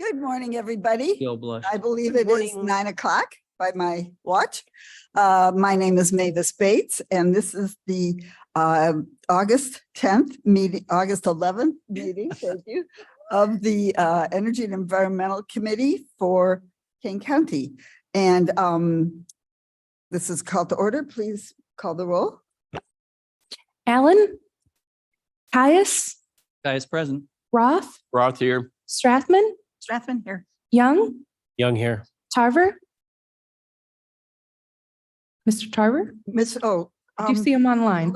Good morning, everybody. Feel blush. I believe Good it is morning. 9 o'clock by my watch. My name is Mavis Bates, and this is the August 10th meeting, August 11th meeting, thank you, of the Energy and Environmental Committee for Kane County. And this is called to order. Please call the roll. Allen, Caius, Guys present. Roth, Roth here. Strathman, Strathman here. Young, Young here. Tarver. Mr. Tarver, Miss, oh. do you see him online?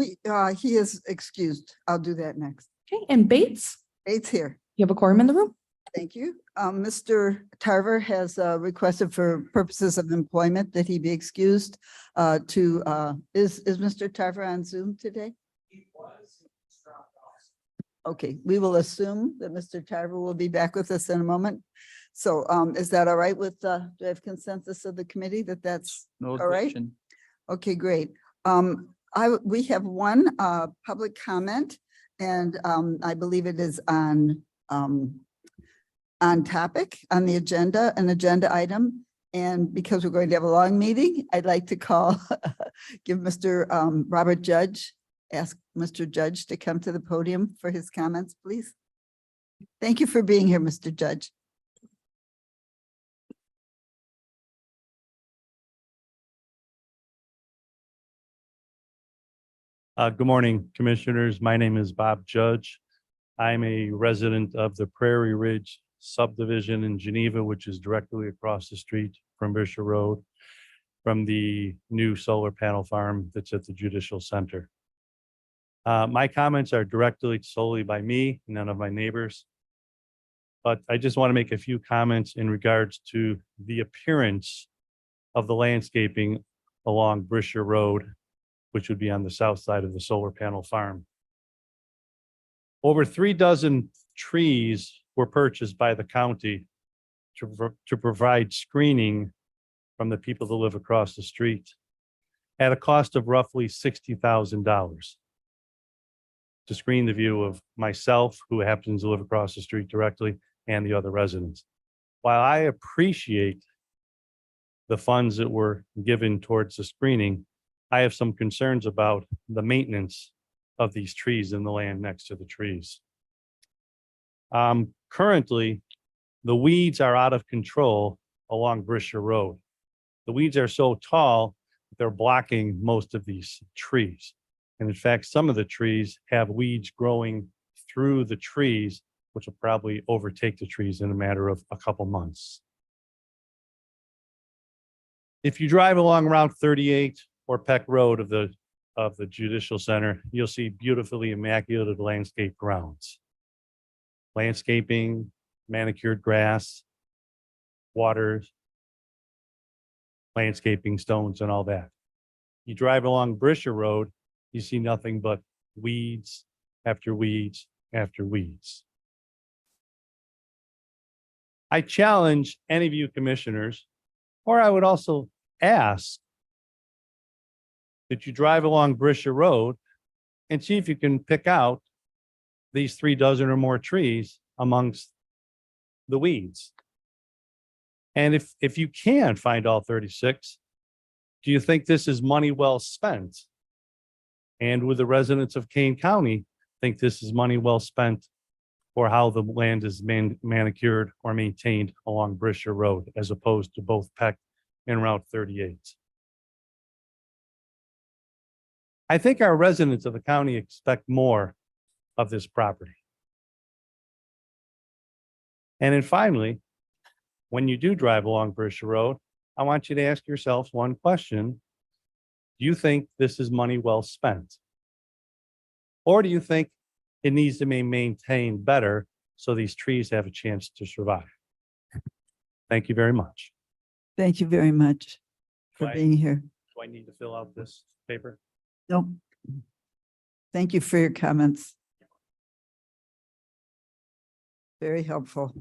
He is excused. I'll do that next. Okay, and Bates, Bates here. you have a quorum in the room? Thank you. Mr. Tarver has requested for purposes of employment that he be excused is Mr. Tarver on Zoom today? Okay, we will assume that Mr. Tarver will be back with us in a moment. So is that all right with, do I have consensus of the committee that that's No all right? objection. Okay, great. We have one public comment, and I believe it is on topic, on the agenda, an agenda item. And because we're going to have a long meeting, I'd like to call, give Mr. Robert Judge, ask Mr. Judge to come to the podium for his comments, please. Thank you for being here, Mr. Judge. Good morning, Commissioners. My name is Bob Judge. I'm a resident of the Prairie Ridge subdivision in Geneva, which is directly across the street from Bishop Road, from the new solar panel farm that's at the Judicial Center. My comments are directly solely by me, none of my neighbors. But I just want to make a few comments in regards to the appearance of the landscaping along Brisher Road, which would be on the south side of the solar panel farm. Over 36 trees were purchased by the county to provide screening from the people that live across the street at a cost of roughly $60,000 to screen the view of myself, who happens to live across the street directly, and the other residents. While I appreciate the funds that were given towards the screening, I have some concerns about the maintenance of these trees in the land next to the trees. Currently, the weeds are out of control along Brisher Road. The weeds are so tall, they're blocking most of these trees. And in fact, some of the trees have weeds growing through the trees, which will probably overtake the trees in a matter of a couple months. If you drive along Route 38 or Peck Road of the Judicial Center, you'll see beautifully immaculated landscape grounds. Landscaping, manicured grass, waters, landscaping stones, and all that. You drive along Brisher Road, you see nothing but weeds after weeds after weeds. I challenge any of you commissioners, or I would also ask that you drive along Brisher Road and see if you can pick out these 36 or more trees amongst the weeds. And if you can find all 36, do you think this is money well spent? And would the residents of Kane County think this is money well spent for how the land is manicured or maintained along Brisher Road as opposed to both Peck and Route 38? I think our residents of the county expect more of this property. And then finally, when you do drive along Brisher Road, I want you to ask yourself one question. Do you think this is money well spent? Or do you think it needs to be maintained better so these trees have a chance to survive? Thank you very much. Thank you very much for Right. being here. Do I need to fill out this paper? Nope. Thank you for your comments. Very helpful.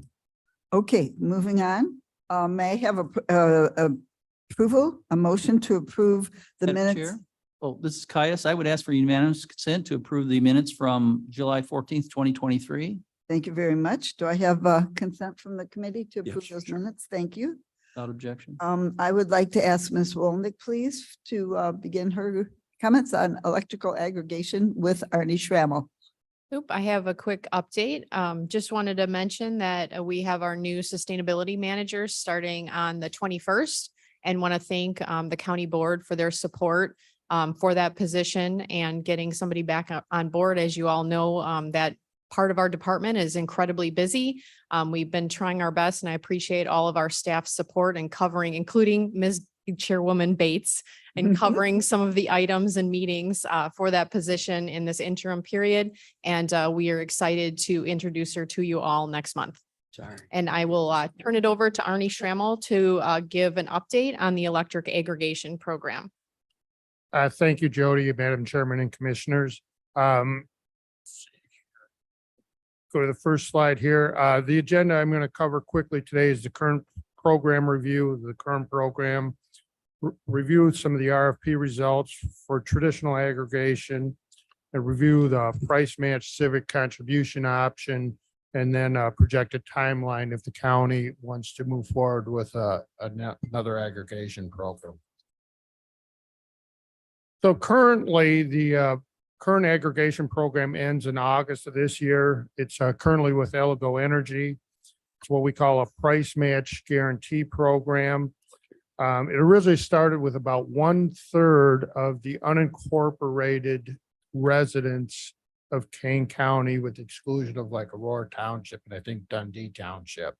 Okay, moving on. May I have a motion to approve the Madam minutes? Chair? Oh, this is Caius. I would ask for unanimous consent to approve the minutes from July 14th, 2023. Thank you very much. Do I have consent from the committee to approve those minutes? Thank you. Without objection. I would like to ask Ms. Wolnick, please, to begin her comments on electrical aggregation with Arnie Schrammel. Nope, I have a quick update. Just wanted to mention that we have our new sustainability managers starting on the 21st and want to thank the county board for their support for that position and getting somebody back on board. As you all know, that part of our department is incredibly busy. We've been trying our best and I appreciate all of our staff support and covering, including Ms. Chairwoman Bates and covering some of the items and meetings for that position in this interim period. And we are excited to introduce her to you all next month. Sorry. And I will turn it over to Arnie Schrammel to give an update on the electric aggregation program. Thank you, Jody, Madam Chairman and Commissioners. Go to the first slide here. The agenda I'm going to cover quickly today is the current program review, the current program, review some of the RFP results for traditional aggregation, and review the price match civic contribution option, and then a projected timeline if the county wants to move forward with another aggregation program. So currently, the current aggregation program ends in August of this year. It's currently with Elego Energy. It's what we call a price match guarantee program. It originally started with about 1/3 of the unincorporated residents of Kane County, with the exclusion of like Aurora Township and I think Dundee Township.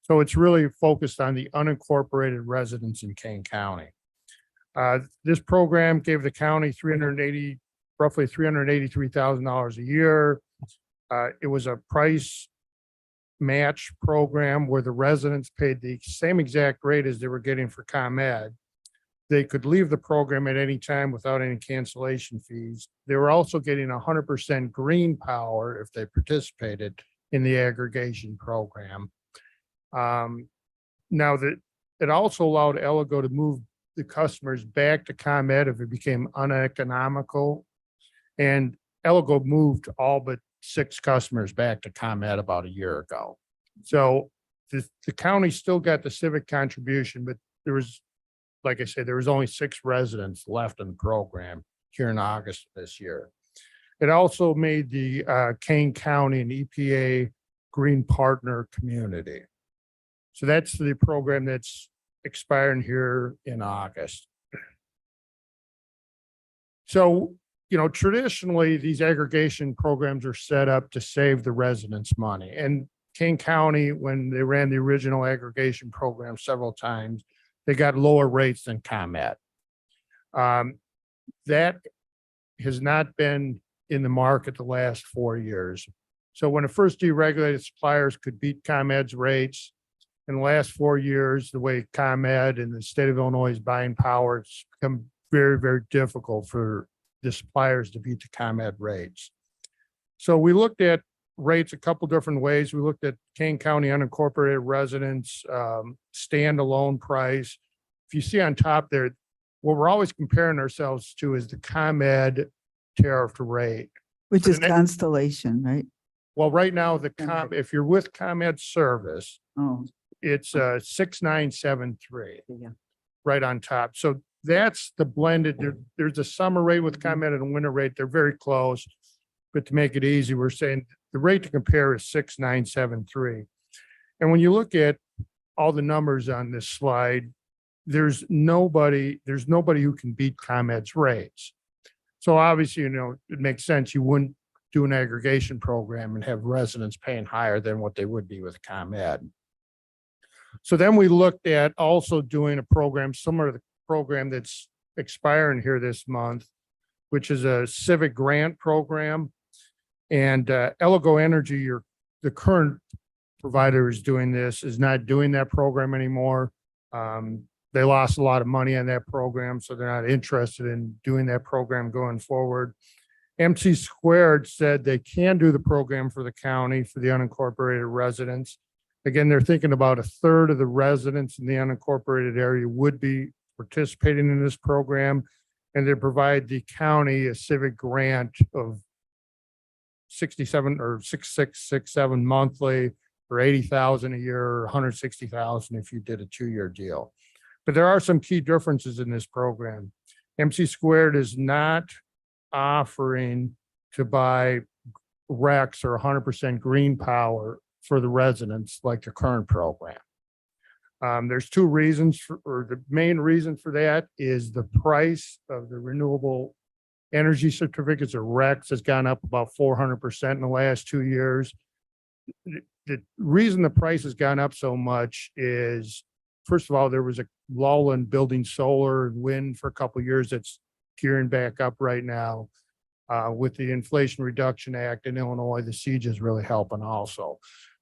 So it's really focused on the unincorporated residents in Kane County. This program gave the county roughly $383,000 a year. It was a price match program where the residents paid the same exact rate as they were getting for ComEd. They could leave the program at any time without any cancellation fees. They were also getting 100% green power if they participated in the aggregation program. Now that it also allowed Elego to move the customers back to ComEd if it became uneconomical. And Elego moved all but 6 customers back to ComEd about a year ago. So the county still got the civic contribution, but there was, like I said, there was only 6 residents left in the program here in August of this year. It also made the Kane County an EPA Green Partner community. So that's the program that's expiring here in August. So, you know, traditionally, these aggregation programs are set up to save the residents money. And Kane County, when they ran the original aggregation program several times, they got lower rates than ComEd. That has not been in the market the last 4 years. So when the first deregulated suppliers could beat ComEd's rates, in the last 4 years, the way ComEd and the state of Illinois is buying power, it's become very, very difficult for the suppliers to beat the ComEd rates. So we looked at rates a couple different ways. We looked at Kane County unincorporated residents, standalone price. If you see on top there, what we're always comparing ourselves to is the ComEd tariff rate. Which For is the next- Constellation, right? Well, right now, if you're with ComEd service, Oh, it's 6,973. Yeah. Right on top. So that's the blended. There's a summer rate with ComEd and a winter rate. They're very close. But to make it easy, we're saying the rate to compare is 6,973. And when you look at all the numbers on this slide, there's nobody who can beat ComEd's rates. So obviously, you know, it makes sense. You wouldn't do an aggregation program and have residents paying higher than what they would be with ComEd. So then we looked at also doing a program similar to the program that's expiring here this month, which is a civic grant program. And Elego Energy, the current provider is doing this, is not doing that program anymore. They lost a lot of money on that program, so they're not interested in doing that program going forward. MC Squared said they can do the program for the county for the unincorporated residents. Again, they're thinking about 1/3 of the residents in the unincorporated area would be participating in this program, and they provide the county a civic grant of 67 or 6,667 monthly, or 80,000 a year, or 160,000 if you did a 2-year deal. But there are some key differences in this program. MC Squared is not offering to buy RECs or 100% green power for the residents like the current program. There's two reasons or the main reason for that is the price of the renewable energy certificates or RECs has gone up about 400% in the last 2 years. The reason the price has gone up so much is, first of all, there was a lull in building solar and wind for a couple of years. That's gearing back up right now. With the Inflation Reduction Act in Illinois, the siege is really helping also.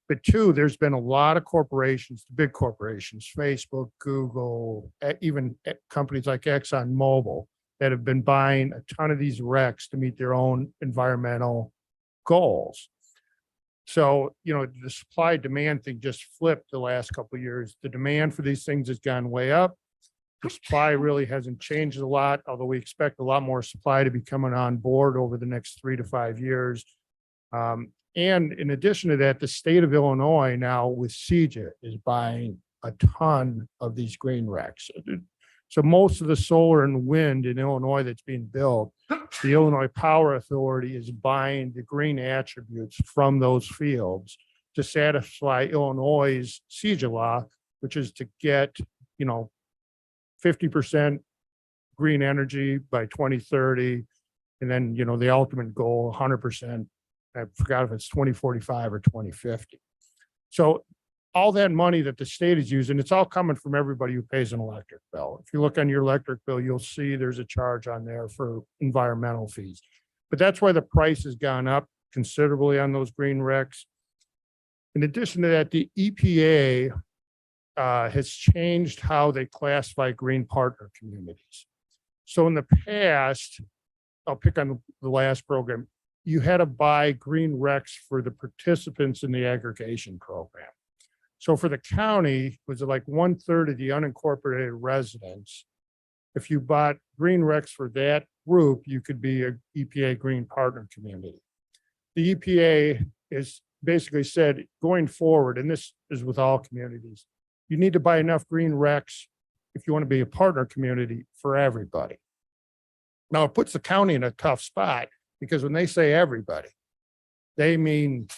But two, there's been a lot of corporations, the big corporations, Facebook, Google, even companies like ExxonMobil that have been buying a ton of these RECs to meet their own environmental goals. So, the supply demand thing just flipped the last couple of years. The demand for these things has gone way up. The supply really hasn't changed a lot, although we expect a lot more supply to be coming on board over the next 3 to 5 years. And in addition to that, the state of Illinois now with CEJA is buying a ton of these green RECs. So most of the solar and wind in Illinois that's being built, the Illinois Power Authority is buying the green attributes from those fields to satisfy Illinois' CEJA law, which is to get, 50% green energy by 2030. And then, the ultimate goal, 100%. I forgot if it's 2045 or 2050. So all that money that the state is using, it's all coming from everybody who pays an electric bill. If you look on your electric bill, you'll see there's a charge on there for environmental fees. But that's why the price has gone up considerably on those green RECs. In addition to that, the EPA has changed how they classify green partner communities. So in the past, I'll pick on the last program, you had to buy green RECs for the participants in the aggregation program. So for the county, was it like 1/3 of the unincorporated residents? If you bought green RECs for that group, you could be a EPA green partner community. The EPA is basically said going forward, and this is with all communities, you need to buy enough green RECs if you want to be a partner community for everybody. Now it puts the county in a tough spot because when they say everybody, they mean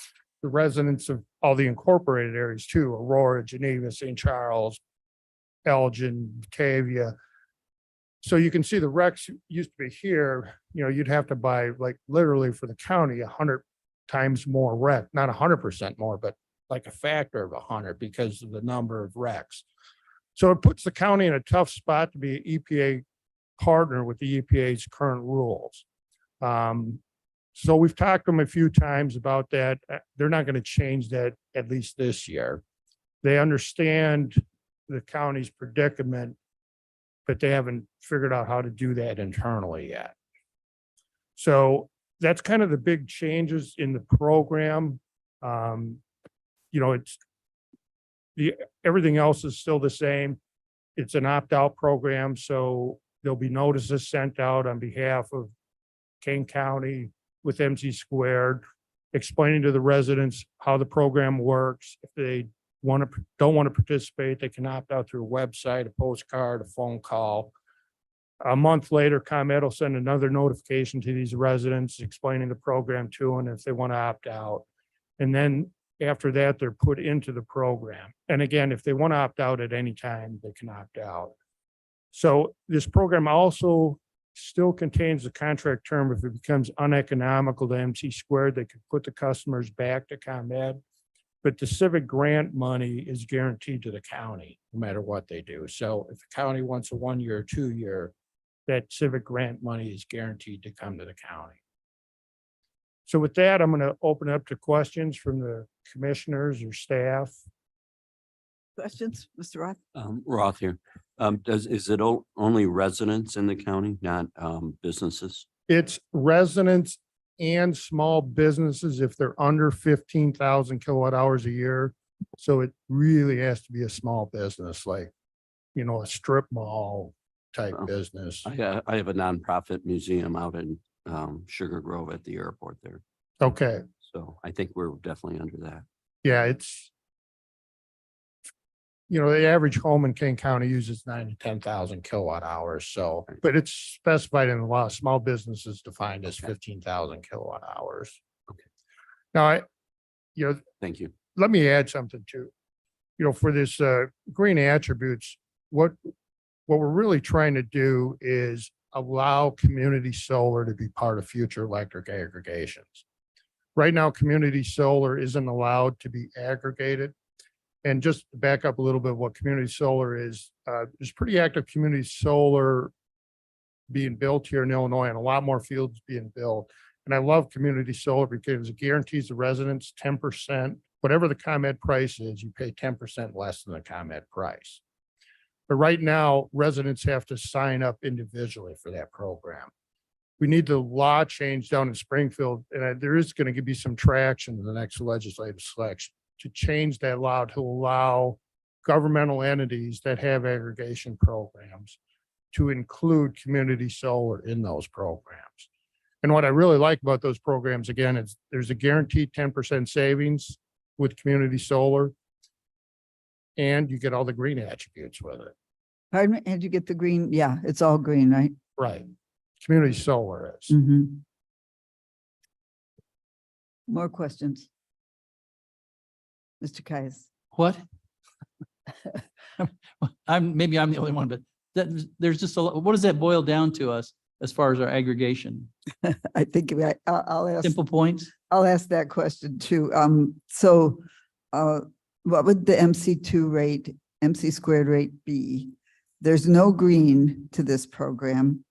the residents of all the incorporated areas too, Aurora, Geneva, St. Charles, Elgin, Batavia. So you can see the RECs used to be here, you'd have to buy like literally for the county 100 times more REC, not 100% more, but like a factor of 100 because of the number of RECs. So it puts the county in a tough spot to be an EPA partner with the EPA's current rules. So we've talked to them a few times about that. They're not going to change that at least this year. They understand the county's predicament, but they haven't figured out how to do that internally yet. So that's kind of the big changes in the program. Everything else is still the same. It's an opt-out program, so there'll be notices sent out on behalf of Kane County with MC Squared, explaining to the residents how the program works. If they don't want to participate, they can opt out through a website, a postcard, a phone call. A month later, ComEd will send another notification to these residents explaining the program to them if they want to opt out. And then after that, they're put into the program. And again, if they want to opt out at any time, they can opt out. So this program also still contains the contract term. If it becomes uneconomical to MC Squared, they could put the customers back to ComEd. But the civic grant money is guaranteed to the county, no matter what they do. So if the county wants a 1-year or 2-year, that civic grant money is guaranteed to come to the county. So with that, I'm going to open up to questions from the commissioners or staff. Questions, Mr. Roth? Roth here. Is it only residents in the county, not businesses? It's residents and small businesses if they're under 15,000 kilowatt hours a year. So it really has to be a small business, like, a strip mall type Oh. business. I have a nonprofit museum out in Sugar Grove at the airport there. Okay, So I think we're definitely under that. yeah, it's, the average home in King County uses 9 to 10,000 kilowatt hours. So, Right. but it's specified in the law, small businesses defined as Okay. 15,000 kilowatt hours. Okay. Now, Thank you. let me add something too. For this green attributes, what we're really trying to do is allow community solar to be part of future electric aggregations. Right now, community solar isn't allowed to be aggregated. And just to back up a little bit, what community solar is, there's pretty active community solar being built here in Illinois and a lot more fields being built. And I love community solar because it guarantees the residents 10%, whatever the ComEd price is, you pay 10% less than the ComEd price. But right now, residents have to sign up individually for that program. We need the law changed down in Springfield, and there is going to be some traction in the next legislative selection to change that law to allow governmental entities that have aggregation programs to include community solar in those programs. And what I really like about those programs, again, is there's a guaranteed 10% savings with community solar. And you get all the green attributes with it. Pardon me, and you get the green, yeah, it's all green, right? Right. Community solar is. Mhm. More questions? Mr. Caius? What? Maybe I'm the only one, but there's just what does that boil down to us as far as our aggregation? I think I'll ask. Simple points? I'll ask that question too. What would the MC2 rate, MC squared rate be? There's no green to this program.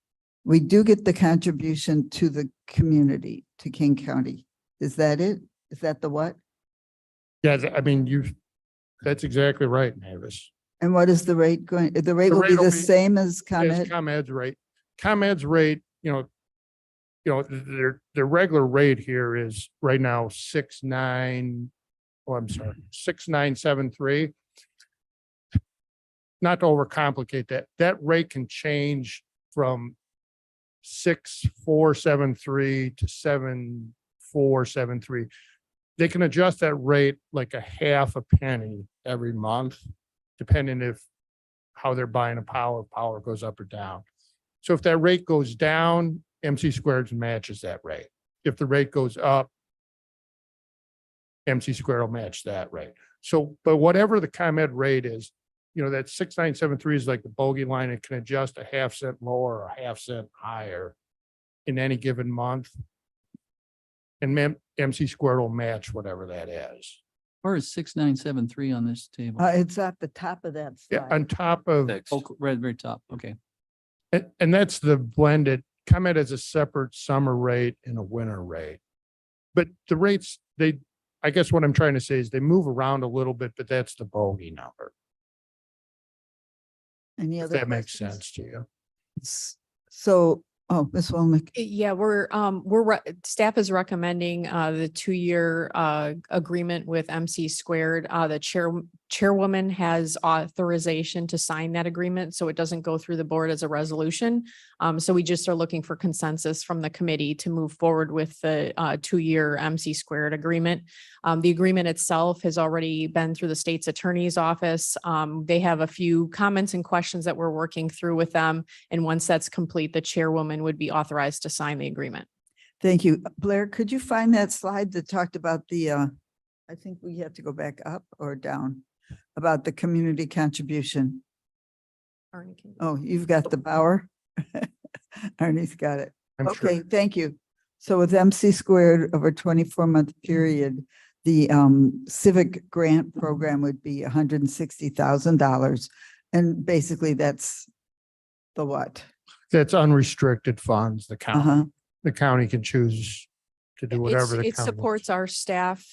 We do get the contribution to the community, to King County. Is that it? Is that the what? Yeah, I mean, that's exactly right, Mavis. And what is the rate going? The rate The will rate be will the be- same as It's ComEd? ComEd's rate. ComEd's rate, their regular rate here is right now 6973. Not to overcomplicate that, that rate can change from 6473 to 7473. They can adjust that rate like a half a penny every month, depending how they're buying power goes up or down. So if that rate goes down, MC squared matches that rate. If the rate goes up, MC squared will match that rate. So, but whatever the ComEd rate is, that 6973 is like the bogey line. It can adjust a half cent lower or a half cent higher in any given month. And MC squared will match whatever that is. Where is 6973 on this table? It's at the top of that Yeah, slide. on top of, Fixed. Oh, right, very top. Okay. and that's the blended, ComEd has a separate summer rate and a winter rate. But the rates, I guess what I'm trying to say is they move around a little bit, but that's the bogey number. Any If other that makes questions? sense to you. So, Ms. Walnick, Yeah, staff is recommending the 2-year agreement with MC squared. The chairwoman has authorization to sign that agreement, so it doesn't go through the board as a resolution. So we just are looking for consensus from the committee to move forward with the 2-year MC squared agreement. The agreement itself has already been through the state's attorney's office. They have a few comments and questions that we're working through with them. And once that's complete, the chairwoman would be authorized to sign the agreement. thank you. Blair, could you find that slide that talked about I think we have to go back up or down, about the community contribution? Arnie, can you- Oh, you've got the Bauer? Arnie's got it. I'm sure. Okay, thank you. So with MC squared over a 24-month period, the civic grant program would be $160,000. And basically that's the what? That's unrestricted funds. The Uh-huh. county can choose to do whatever the It county supports our staff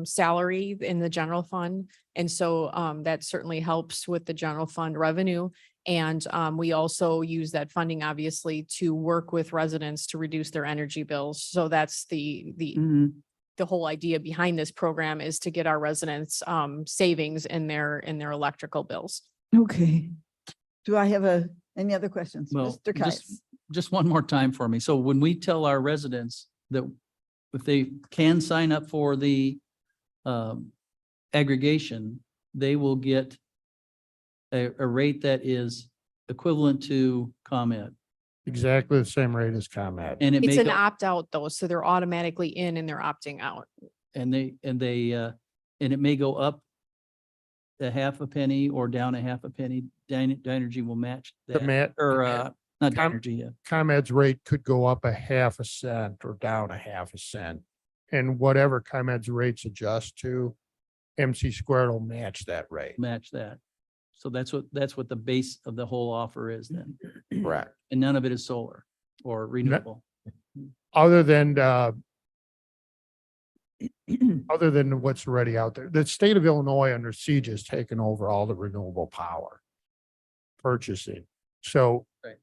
salary in the general fund. And so that certainly helps with the general fund revenue. And we also use that funding, obviously, to work with residents to reduce their energy bills. So that's the Mhm. whole idea behind this program, is to get our residents savings in their electrical bills. Okay. Do I have any other questions? Well, Mr. Kais? just one more time for me. So when we tell our residents that if they can sign up for the aggregation, they will get a rate that is equivalent to ComEd. Exactly the same rate as ComEd. And it It's may an go, opt-out though, so they're automatically in and they're opting out. and it may go up a half a penny or down a half a penny. Dynergy will match The that, or not Com- Dynergy, yeah. ComEd's rate could go up a half a cent or down a half a cent. And whatever ComEd's rates adjust to, MC squared will match that rate. Match that. So that's what the base of the whole offer is then. Correct. And none of it is solar or renewable. Other than what's already out there, the state of Illinois under siege has taken over all the renewable power purchasing. So Right.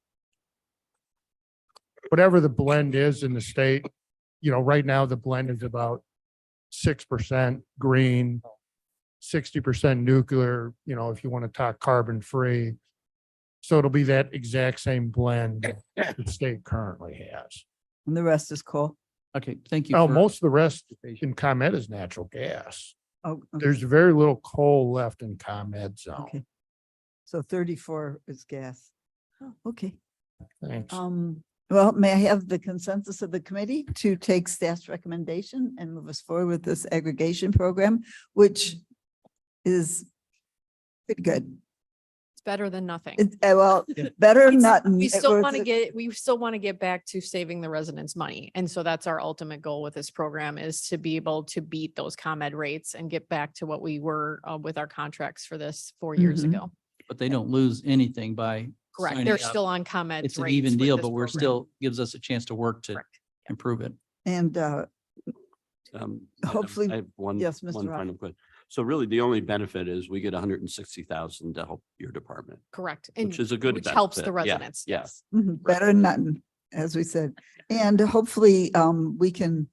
whatever the blend is in the state, right now the blend is about 6% green, 60% nuclear, if you want to talk carbon free. So it'll be that exact same blend that the state currently has. And the rest is coal. Okay, thank you. Oh, for most of the rest participation. in ComEd is natural gas. Oh, okay. There's very little coal left in ComEd zone. Okay. So 34 is gas. Oh, okay. Thanks. Well, may I have the consensus of the committee to take staff's recommendation and move us forward with this aggregation program, which is pretty good. It's better than nothing. Well, better We s- not. We still want to get back to saving the residents money. And so that's our ultimate goal with this program, is to be able to beat those ComEd rates and get back to what we were with our contracts for this 4 years Mhm. ago. But they don't lose anything by. Correct. signing They're up. still on ComEd's It's an rates even with deal, this but we're program. still, gives us a chance to work to Correct. improve it. And hopefully- I have one, yes, Mr. one Roth. final question. So really, the only benefit is we get 160,000 to help your department, Correct. which And is a good which helps the benefit. Yeah, residents. yeah. Yes. better than nothing, as we said. And hopefully, we can,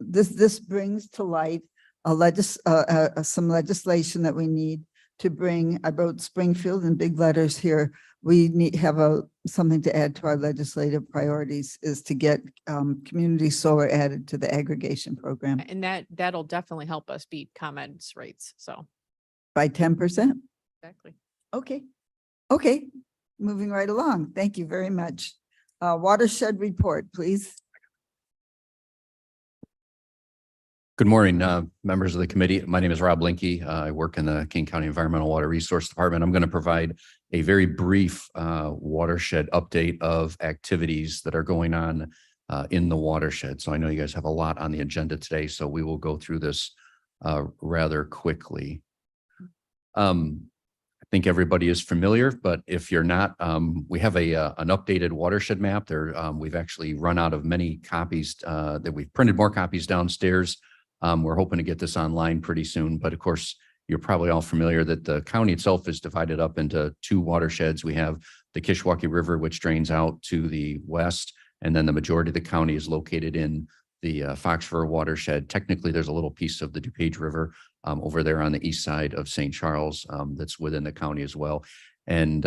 this brings to light some legislation that we need to bring. I wrote Springfield in big letters here. We have something to add to our legislative priorities, is to get community solar added to the aggregation program And that'll definitely help us beat ComEd's rates. So by 10%. exactly. Okay. Okay, moving right along. Thank you very much. Watershed report, please. Good morning, members of the committee. My name is Rob Linky. I work in the King County Environmental Water Resource Department. I'm going to provide a very brief watershed update of activities that are going on in the watershed. So I know you guys have a lot on the agenda today, so we will go through this rather quickly. I think everybody is familiar, but if you're not, we have an updated watershed map there. We've actually run out of many copies that we've printed more copies downstairs. We're hoping to get this online pretty soon, but of course, you're probably all familiar that the county itself is divided up into two watersheds. We have the Kishwaukee River, which drains out to the west, and then the majority of the county is located in the Fox River watershed. Technically, there's a little piece of the DuPage River over there on the east side of St. Charles that's within the county as well. And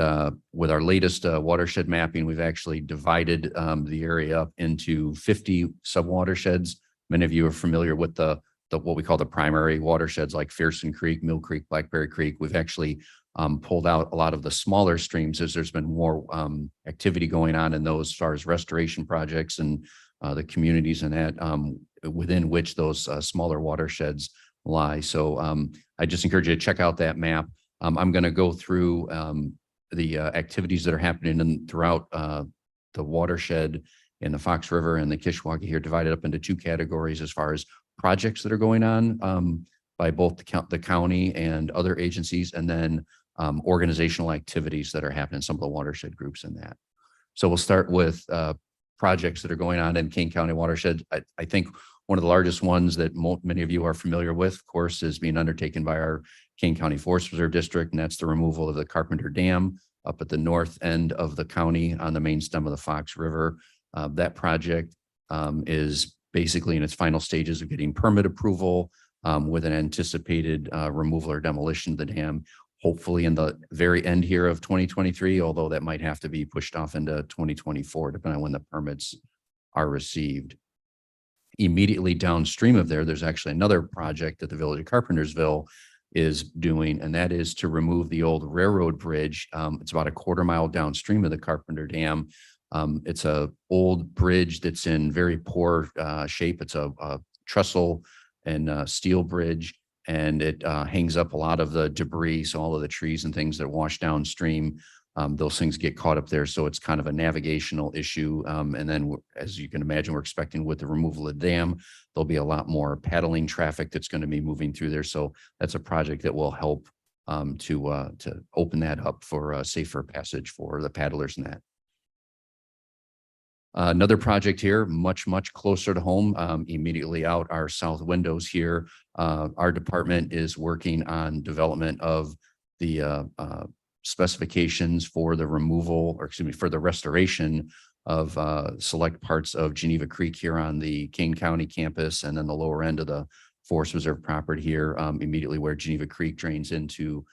with our latest watershed mapping, we've actually divided the area up into 50 sub-watersheds. Many of you are familiar with the what we call the primary watersheds like Fearson Creek, Mill Creek, Blackberry Creek. We've actually pulled out a lot of the smaller streams as there's been more activity going on in those as far as restoration projects and the communities and that within which those smaller watersheds lie. So I just encourage you to check out that map. I'm going to go through the activities that are happening throughout the watershed in the Fox River and the Kishwaukee here, divided up into two categories as far as projects that are going on by both the county and other agencies, and then organizational activities that are happening, some of the watershed groups in that. So we'll start with projects that are going on in King County watershed. I think one of the largest ones that many of you are familiar with, of course, is being undertaken by our King County Forest Preserve District, and that's the removal of the Carpenter Dam up at the north end of the county on the main stem of the Fox River. That project is basically in its final stages of getting permit approval with an anticipated removal or demolition of the dam, hopefully in the very end here of 2023, although that might have to be pushed off into 2024, depending on when the permits are received. Immediately downstream of there, there's actually another project that the Village of Carpentersville is doing, and that is to remove the old railroad bridge. It's about a quarter mile downstream of the Carpenter Dam. It's a old bridge that's in very poor shape. It's a trestle and steel bridge, and it hangs up a lot of the debris. So all of the trees and things that wash downstream, those things get caught up there. So it's kind of a navigational issue. And then, as you can imagine, we're expecting with the removal of the dam, there'll be a lot more paddling traffic that's going to be moving through there. So that's a project that will help to open that up for a safer passage for the paddlers and that. Another project here, much closer to home, immediately out our south windows here. Our department is working on development of the specifications for the removal, or excuse me, for the restoration of select parts of Geneva Creek here on the Kane County campus, and then the lower end of the Forest Reserve property here, immediately where Geneva Creek drains into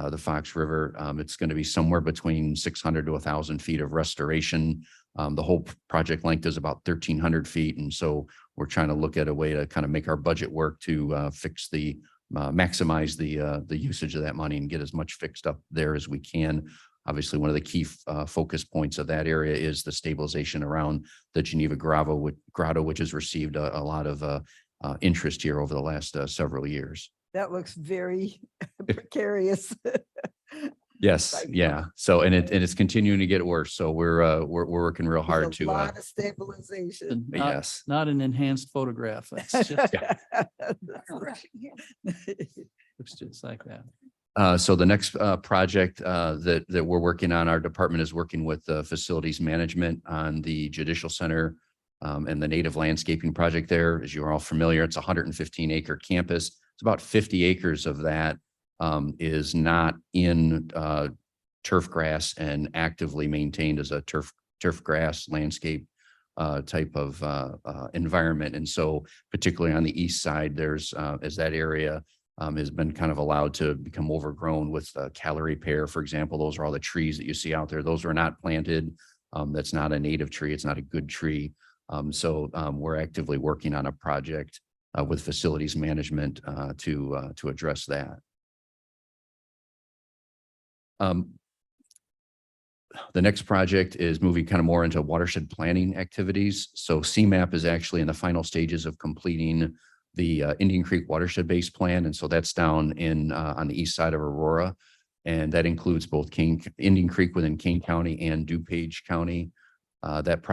the Fox River. It's going to be somewhere between 600 to 1,000 feet of restoration. The whole project length is about 1,300 feet. And so we're trying to look at a way to kind of make our budget work to fix the maximize the usage of that money and get as much fixed up there as we can. Obviously, one of the key focus points of that area is the stabilization around the Geneva Grotto, which has received a lot of interest here over the last several years. That looks very precarious. Yes, Like, yeah. So, and it's continuing to get worse. So we're working real hard There's a to, lot of stabilization. yes. Not an enhanced photograph. That's just, looks just like that. So the next project that we're working on, our department is working with facilities management on the Judicial Center and the native landscaping project there. As you're all familiar, it's a 115 acre campus. It's about 50 acres of that is not in turf grass and actively maintained as a turf grass landscape type of environment. And so particularly on the east side, there's as that area has been kind of allowed to become overgrown with calorie pear, for example. Those are all the trees that you see out there. Those are not planted. That's not a native tree. It's not a good tree. So we're actively working on a project with facilities management to address that. The next project is moving kind of more into watershed planning activities. So CMAP is actually in the final stages of completing the Indian Creek watershed based plan. And so that's down in on the east side of Aurora. And that includes both Indian Creek within Kane County and DuPage County. That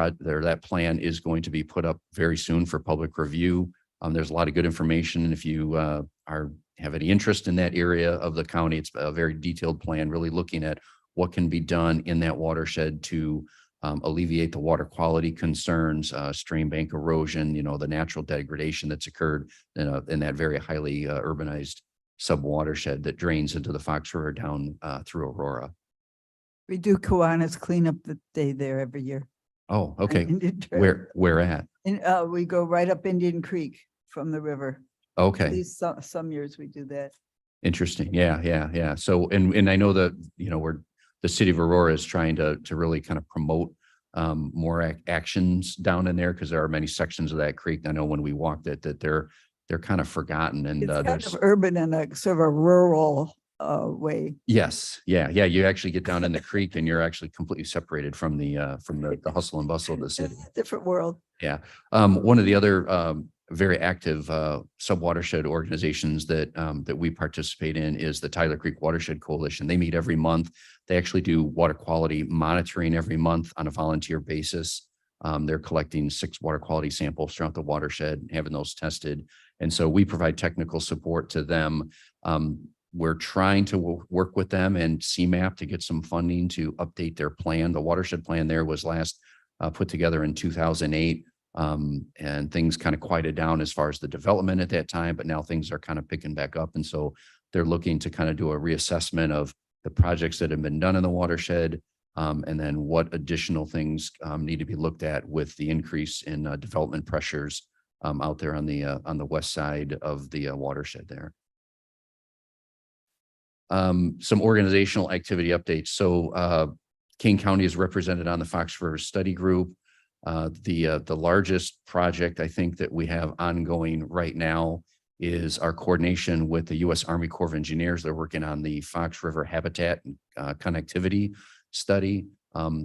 plan is going to be put up very soon for public review. There's a lot of good information. And if you have any interest in that area of the county, it's a very detailed plan, really looking at what can be done in that watershed to alleviate the water quality concerns, stream bank erosion, the natural degradation that's occurred in that very highly urbanized sub-watershed that drains into the Fox River down through Aurora. We do Kiwanis cleanup day there every year. Oh, on okay. Indian Trail. Where at? And we go right up Indian Creek from the river. At Okay, least some years we do that. interesting. Yeah. So, and I know that, the city of Aurora is trying to really kind of promote more actions down in there, because there are many sections of that creek. I know when we walked it that they're kind of forgotten, and It's kind there's of urban in a sort of a rural way. yes, yeah. You actually get down in the creek and you're actually completely separated from the hustle and bustle of the city. Different world. Yeah. One of the other very active sub-watershed organizations that we participate in is the Tyler Creek Watershed Coalition. They meet every month. They actually do water quality monitoring every month on a volunteer basis. They're collecting 6 water quality samples throughout the watershed, having those tested. And so we provide technical support to them. We're trying to work with them and CMAP to get some funding to update their plan. The watershed plan there was last put together in 2008. And things kind of quieted down as far as the development at that time, but now things are kind of picking back up. And so they're looking to kind of do a reassessment of the projects that have been done in the watershed, and then what additional things need to be looked at with the increase in development pressures out there on the west side of the watershed there. Some organizational activity updates. So Kane County is represented on the Fox River Study Group. The largest project I think that we have ongoing right now is our coordination with the U.S. Army Corps of Engineers. They're working on the Fox River Habitat Connectivity Study.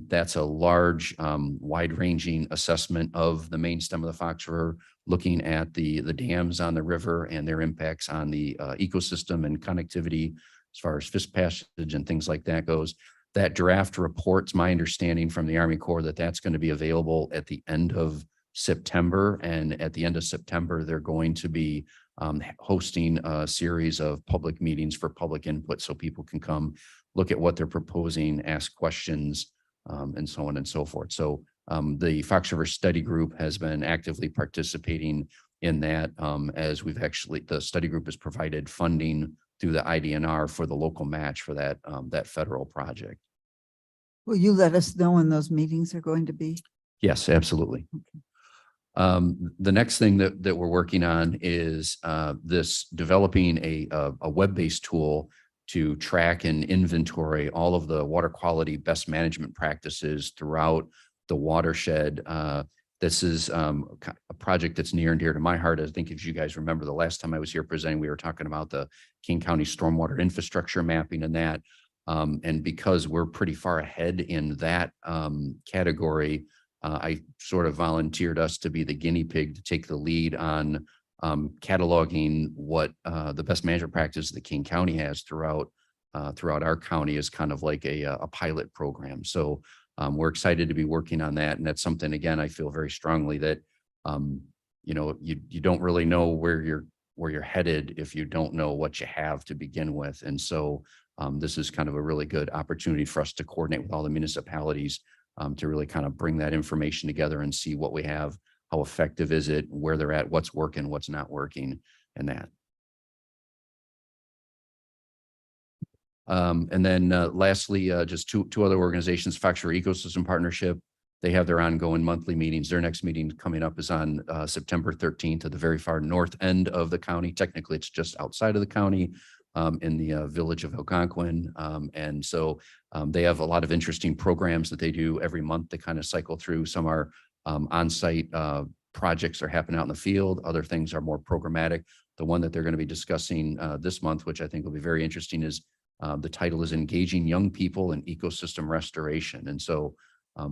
That's a large, wide-ranging assessment of the main stem of the Fox River, looking at the dams on the river and their impacts on the ecosystem and connectivity as far as fish passage and things like that goes. That draft report's my understanding from the Army Corps that that's going to be available at the end of September. And at the end of September, they're going to be hosting a series of public meetings for public input so people can come look at what they're proposing, ask questions, and so on and so forth. So the Fox River Study Group has been actively participating in that as we've actually, the study group has provided funding through the IDNR for the local match for that, that federal project. Will you let us know when those meetings are going to be? Yes, absolutely. The next thing that we're working on is this developing a web-based tool to track and inventory all of the water quality best management practices throughout the watershed. This is a project that's near and dear to my heart. I think if you guys remember the last time I was here presenting, we were talking about the King County stormwater infrastructure mapping and that. And because we're pretty far ahead in that category, I sort of volunteered us to be the guinea pig to take the lead on cataloging what the best management practice that King County has throughout our county is kind of like a pilot program. So we're excited to be working on that. And that's something, again, I feel very strongly that, you know, you don't really know where you're headed if you don't know what you have to begin with. And so this is kind of a really good opportunity for us to coordinate with all the municipalities to really kind of bring that information together and see what we have, how effective is it, where they're at, what's working, what's not working, and that. And then lastly, just two other organizations, Fox River Ecosystem Partnership. They have their ongoing monthly meetings. Their next meeting coming up is on September 13th at the very far north end of the county. Technically, it's just outside of the county in the village of Algonquin. And so they have a lot of interesting programs that they do every month. They kind of cycle through. Some are on-site projects are happening out in the field. Other things are more programmatic. The one that they're going to be discussing this month, which I think will be very interesting, is the title is Engaging Young People in Ecosystem Restoration. And so,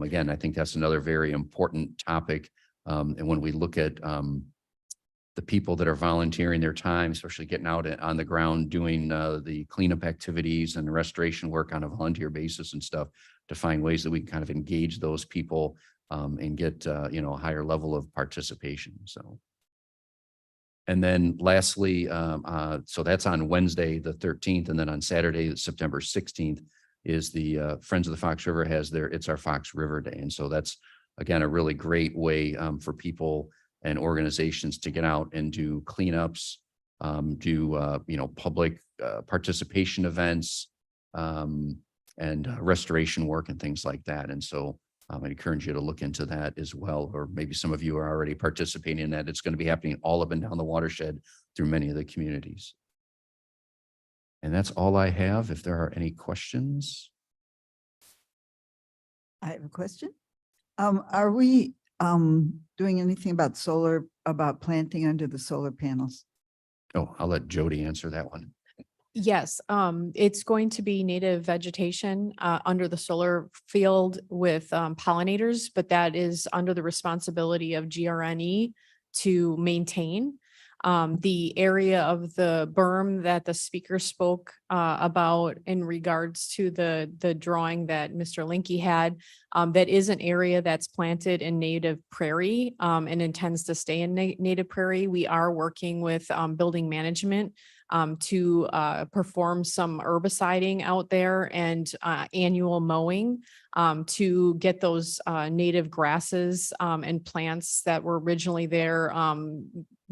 again, I think that's another very important topic. And when we look at the people that are volunteering their time, especially getting out on the ground, doing the cleanup activities and the restoration work on a volunteer basis and stuff, to find ways that we can kind of engage those people and get, you know, a higher level of participation. So. And then lastly, so that's on Wednesday, the 13th, and then on Saturday, September 16th is the Friends of the Fox River it's our Fox River Day. And so that's, again, a really great way for people and organizations to get out and do cleanups, do, you know, public participation events and restoration work and things like that. And so I encourage you to look into that as well, or maybe some of you are already participating in that. It's going to be happening all up and down the watershed through many of the communities. And that's all I have. If there are any questions. I have a question. Are we doing anything about about planting under the solar panels? Oh, I'll let Jody answer that one. Yes, it's going to be native vegetation under the solar field with pollinators, but that is under the responsibility of GRNE to maintain. The area of the berm that the speaker spoke about in regards to the drawing that Mr. Linky had, that is an area that's planted in native prairie and intends to stay in native prairie. We are working with building management to perform some herbiciding out there and annual mowing to get those native grasses and plants that were originally there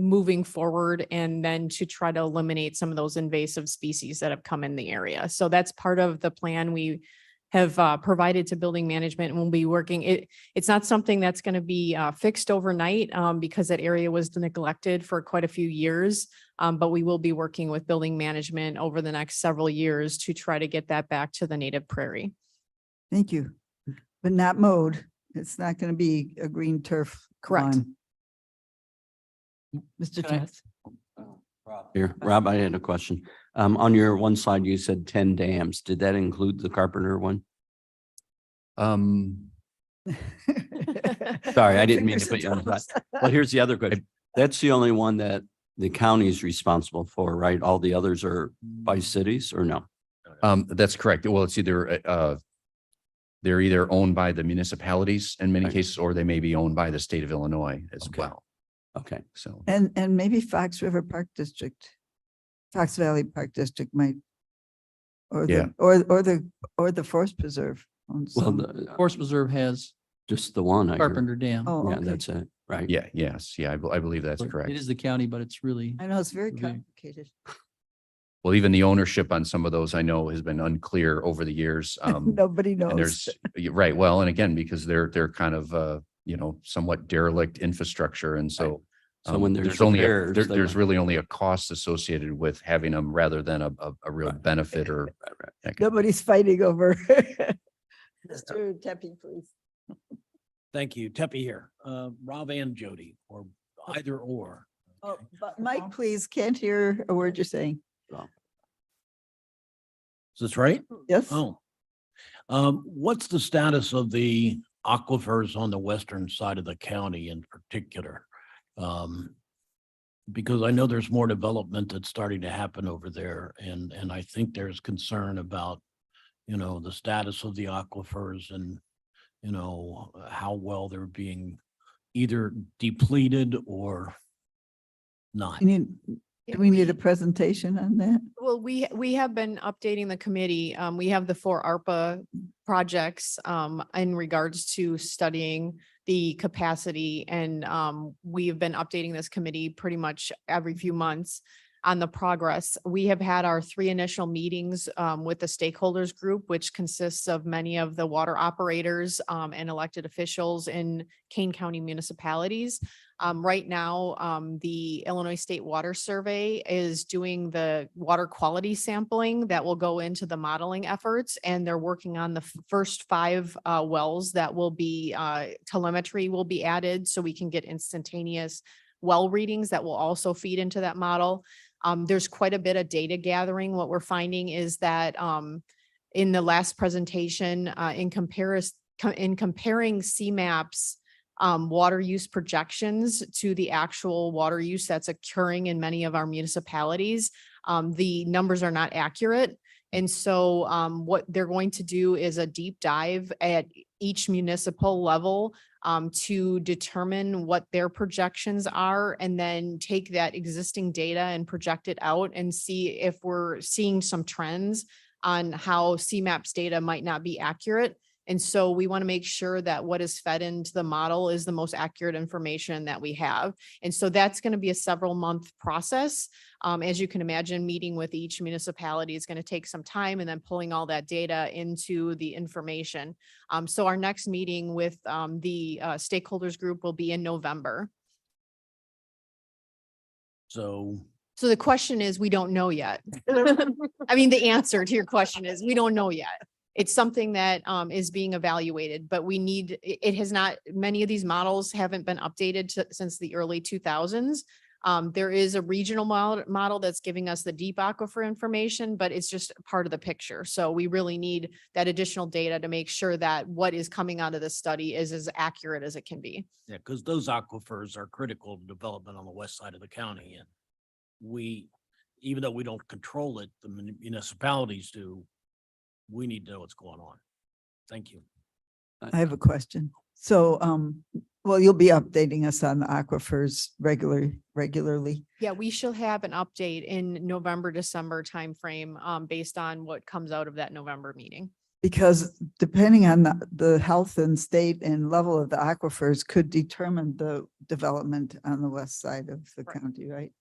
moving forward, and then to try to eliminate some of those invasive species that have come in the area. So that's part of the plan we have provided to building management, and we'll be working. It's not something that's going to be fixed overnight because that area was neglected for quite a few years. But we will be working with building management over the next several years to try to get that back to the native prairie. Thank you. But not mowed. It's not going to be a green turf. Correct. lawn. Mr. Can I- Travis. Here, Rob, I had a question. On your one slide, you said 10 dams. Did that include the Carpenter one? Sorry, I didn't mean to put you on the spot. Well, here's the other question. That's the only one that the county is responsible for, right? All the others are by cities or no? That's correct. Well, it's either, they're either owned by the municipalities in many Right. cases, or they may be owned by the state of Illinois as Okay. well. Okay. So, And maybe Fox River Park District, Fox Valley Park District might. Or Yeah. or the Forest Preserve. owns Well, some. the- Forest Preserve has just the one. I heard. Carpenter Dam. Oh, Yeah, okay. that's it, right? yeah, yes, yeah, I believe that's But correct. It is the county, but it's really, I know it's very Okay. complicated. Well, even the ownership on some of those I know has been unclear over the years. Nobody knows. And there's, right, well, and again, because they're kind of, somewhat derelict infrastructure. And so So when there's only, repairs, they there's might- really only a cost associated with having them rather than a real Right. benefit or. Right, right. that kind of- Nobody's fighting over. Mr. Tepe, please. Thank you. Tepe here, Rob and Jody, or either or. Oh, Okay. but Mike, please, can't hear a word you're saying. Is this right? Yes? Oh. What's the status of the aquifers on the western side of the county in particular? Because I know there's more development that's starting to happen over there, and I think there's concern about, the status of the aquifers and, how well they're being either depleted or not. You need, do we need a presentation on that? Well, we have been updating the committee. We have the 4 ARPA projects in regards to studying the capacity, and we have been updating this committee pretty much every few months on the progress. We have had our 3 initial meetings with the stakeholders group, which consists of many of the water operators and elected officials in Kane County municipalities. Right now, the Illinois State Water Survey is doing the water quality sampling that will go into the modeling efforts, and they're working on the first 5 wells that will be telemetry will be added so we can get instantaneous well readings that will also feed into that model. There's quite a bit of data gathering. What we're finding is that in the last presentation, in comparing CMAP's water use projections to the actual water use that's occurring in many of our municipalities, the numbers are not accurate. And so what they're going to do is a deep dive at each municipal level to determine what their projections are, and then take that existing data and project it out and see if we're seeing some trends on how CMAP's data might not be accurate. And so we want to make sure that what is fed into the model is the most accurate information that we have. And so that's going to be a several-month process. As you can imagine, meeting with each municipality is going to take some time, and then pulling all that data into the information. So our next meeting with the stakeholders group will be in November. So So the question is, we don't know yet. I mean, the answer to your question is, we don't know yet. It's something that is being evaluated, but we need, it has not, many of these models haven't been updated since the early 2000s. There is a regional model that's giving us the deep aquifer information, but it's just part of the picture. So we really need that additional data to make sure that what is coming out of this study is as accurate as it can be. yeah, because those aquifers are critical to development on the west side of the county, and we, even though we don't control it, the municipalities do. We need to know what's going on. Thank you. I have a question. So, well, you'll be updating us on the aquifers regularly. Yeah, we shall have an update in November, December timeframe based on what comes out of that November meeting. Because depending on the health and state and level of the aquifers could determine the development on the west side of the Right. county, right?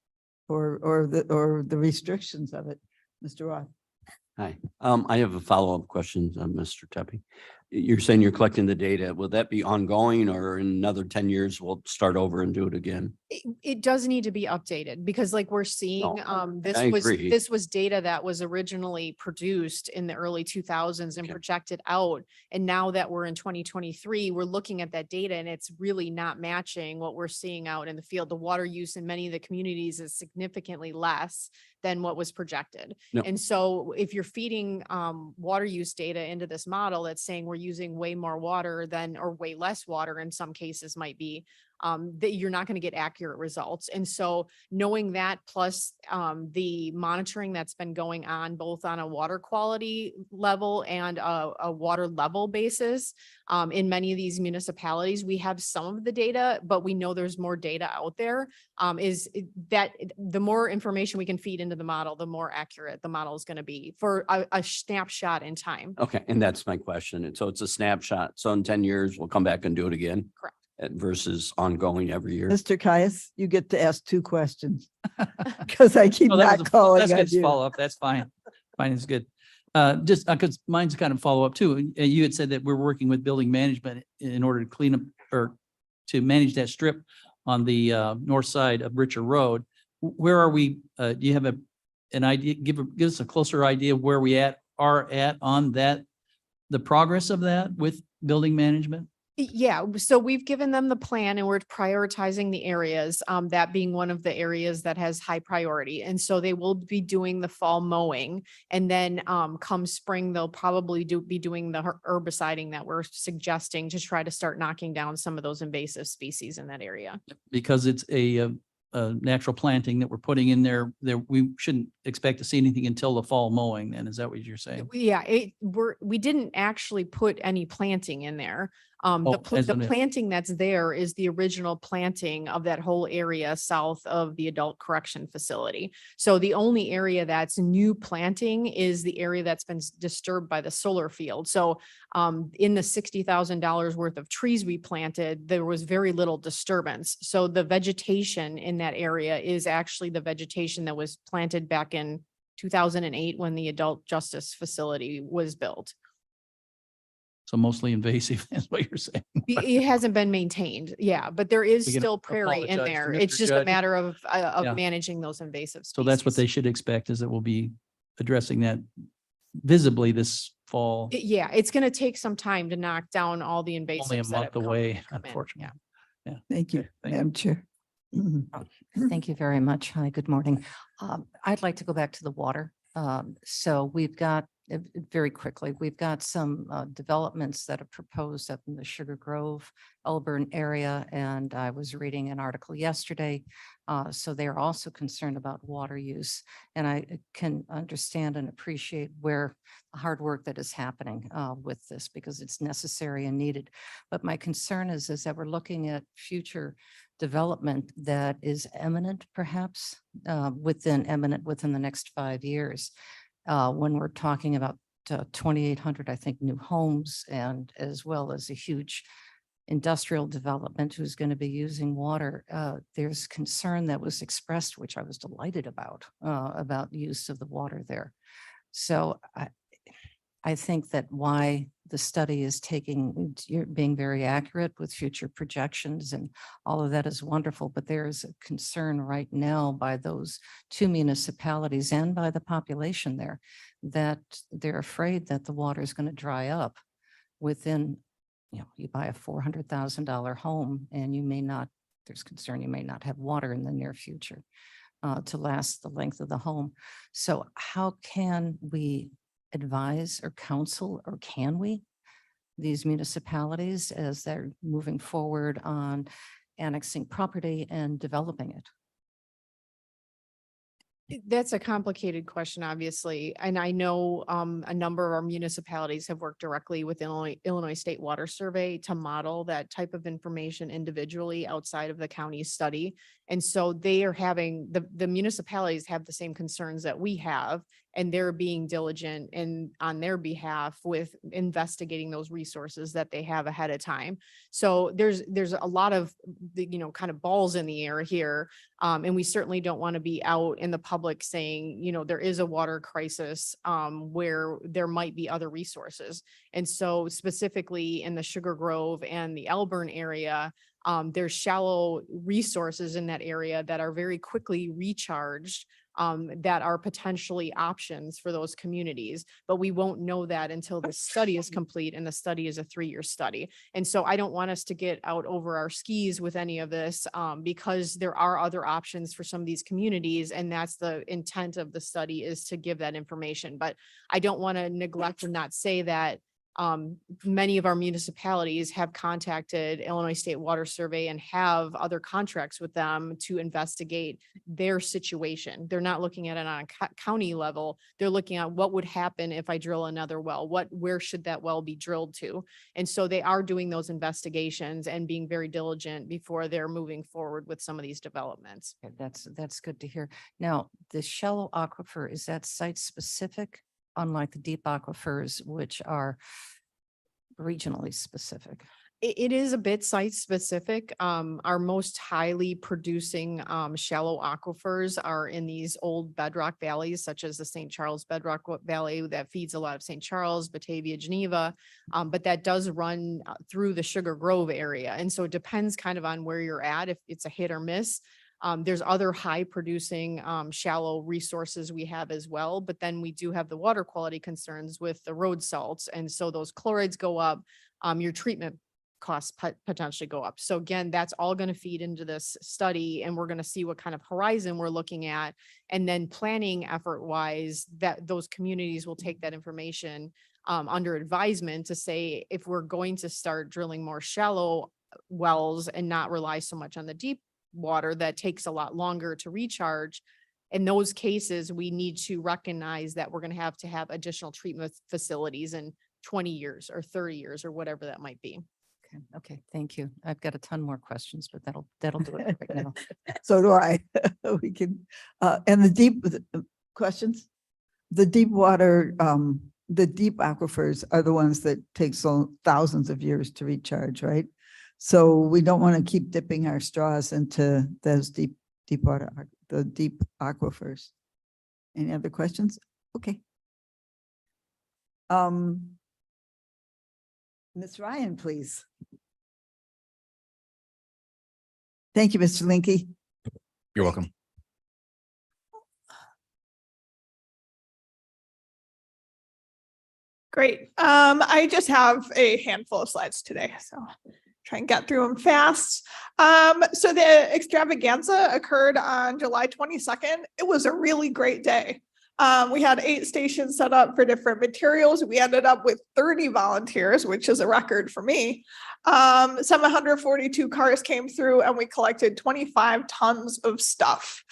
Or the restrictions of it. Mr. Roth. Hi, I have a follow-up question, Mr. Tepe. You're saying you're collecting the data. Will that be ongoing or in another 10 years, we'll start over and do it again? It does need to be updated because like we're seeing, I agree. this was data that was originally produced in the early 2000s and Okay. projected out. And now that we're in 2023, we're looking at that data and it's really not matching what we're seeing out in the field. The water use in many of the communities is significantly less than what was projected. No. And so if you're feeding water use data into this model that's saying we're using way more water than, or way less water in some cases might be, that you're not going to get accurate results. And so knowing that plus the monitoring that's been going on both on a water quality level and a water level basis in many of these municipalities, we have some of the data, but we know there's more data out there. That the more information we can feed into the model, the more accurate the model is going to be for a snapshot in time. Okay, and that's my question. And so it's a snapshot. So in 10 years, we'll come back and do it again? Correct. Versus ongoing every year? Mr. Caius, you get to ask 2 questions because I keep No, that not was a- calling That's on good you. follow-up. That's fine. Fine is good. Just because mine's kind of follow-up too. You had said that we're working with building management in order to clean up or to manage that strip on the north side of Richer Road. Where are we? Do you have an idea? Give us a closer idea of where we are at on that, the progress of that with building management? Yeah, so we've given them the plan and we're prioritizing the areas, that being one of the areas that has high priority. And so they will be doing the fall mowing. And then come spring, they'll probably be doing the herbiciding that we're suggesting to try to start knocking down some of those invasive species in that area. Because it's a natural planting that we're putting in there, we shouldn't expect to see anything until the fall mowing. Then is that what you're saying? Yeah, we didn't actually put any planting in there. Oh, as The an- planting that's there is the original planting of that whole area south of the adult correction facility. So the only area that's new planting is the area that's been disturbed by the solar field. So in the $60,000 worth of trees we planted, there was very little disturbance. So the vegetation in that area is actually the vegetation that was planted back in 2008 when the adult justice facility was built. So mostly invasive is what you're saying. It hasn't been maintained, yeah, but there is We can still prairie in apologize to there. Mr. It's just a Judge. matter of Yeah. managing those invasive species. So that's what they should expect, is that we'll be addressing that visibly this fall. Yeah, it's gonna take some time to knock down all the invasives. Only a that month have come- away, come in, unfortunately. Yeah. Thank you, Okay, thank you. Madam Chair. Mhm. Thank you very much. Hi, good morning. I'd like to go back to the water. So we've got, very quickly, we've got some developments that are proposed up in the Sugar Grove, Elburn area. And I was reading an article yesterday. So they're also concerned about water use. And I can understand and appreciate where the hard work that is happening with this because it's necessary and needed. But my concern is that we're looking at future development that is imminent, perhaps within the next 5 years. When we're talking about 2,800, I think, new homes and as well as a huge industrial development who's going to be using water, there's concern that was expressed, which I was delighted about use of the water there. So I think that why the study is you're being very accurate with future projections and all of that is wonderful, but there is a concern right now by those 2 municipalities and by the population there that they're afraid that the water is going to dry up within, you buy a $400,000 home and there's concern you may not have water in the near future to last the length of the home. So how can we advise or counsel, or can we, these municipalities as they're moving forward on annexing property and developing it? That's a complicated question, obviously. And I know a number of our municipalities have worked directly with Illinois State Water Survey to model that type of information individually outside of the county's study. And so they are having, the municipalities have the same concerns that we have, and they're being diligent and on their behalf with investigating those resources that they have ahead of time. So there's a lot of, kind of balls in the air here. And we certainly don't want to be out in the public saying, there is a water crisis where there might be other resources. And so specifically in the Sugar Grove and the Elburn area, there's shallow resources in that area that are very quickly recharged, that are potentially options for those communities, but we won't know that until the study is complete, and the study is a 3-year study. And so I don't want us to get out over our skis with any of this, because there are other options for some of these communities, and that's the intent of the study, is to give that information. But I don't want to neglect and not say that many of our municipalities have contacted Illinois State Water Survey and have other contracts with them to investigate their situation. They're not looking at it on a county level. They're looking at what would happen if I drill another well, where should that well be drilled to? And so they are doing those investigations and being very diligent before they're moving forward with some of these developments. Okay, that's good to hear. Now, the shallow aquifer, is that site specific? Unlike the deep aquifers, which are regionally specific. It is a bit site specific. Our most highly producing shallow aquifers are in these old bedrock valleys, such as the St. Charles Bedrock Valley that feeds a lot of St. Charles, Batavia, Geneva, but that does run through the Sugar Grove area. And so it depends kind of on where you're at, if it's a hit or miss. There's other high producing shallow resources we have as well, but then we do have the water quality concerns with the road salts. And so those chlorides go up, your treatment costs potentially go up. So again, that's all going to feed into this study, and we're going to see what kind of horizon we're looking at. And then planning effort wise, that those communities will take that information under advisement to say, if we're going to start drilling more shallow wells and not rely so much on the deep water that takes a lot longer to recharge. In those cases, we need to recognize that we're going to have additional treatment facilities in 20 years or 30 years or whatever that might be. Okay, thank you. I've got a ton more questions, but that'll do it right now. So do I. We can, and the deep questions, the deep water, the deep aquifers are the ones that take so thousands of years to recharge, right? So we don't want to keep dipping our straws into those deep water, the deep aquifers. Any other questions? Okay. Ms. Ryan, please. Thank you, Mr. Linky. You're welcome. Great. I just have a handful of slides today, so try and get through them fast. So the extravaganza occurred on July 22nd. It was a really great day. We had 8 stations set up for different materials. We ended up with 30 volunteers, which is a record for me. 742 cars came through, and we collected 25 tons of stuff.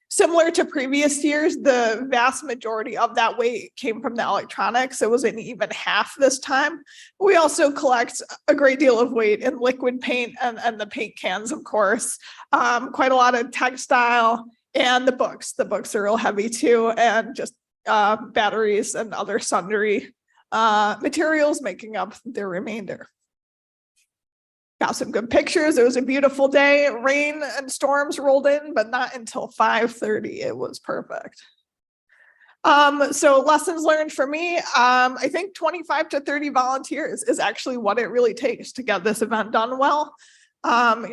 Similar to previous years, the vast majority of that weight came from the electronics. It wasn't even half this time. We also collect a great deal of weight in liquid paint and the paint cans, of course. Quite a lot of textile and the books. The books are real heavy too, and just batteries and other sundry materials making up the remainder. Got some good pictures. It was a beautiful day. Rain and storms rolled in, but not until 5:30. It was perfect. So lessons learned for me, I think 25 to 30 volunteers is actually what it really takes to get this event done well. Some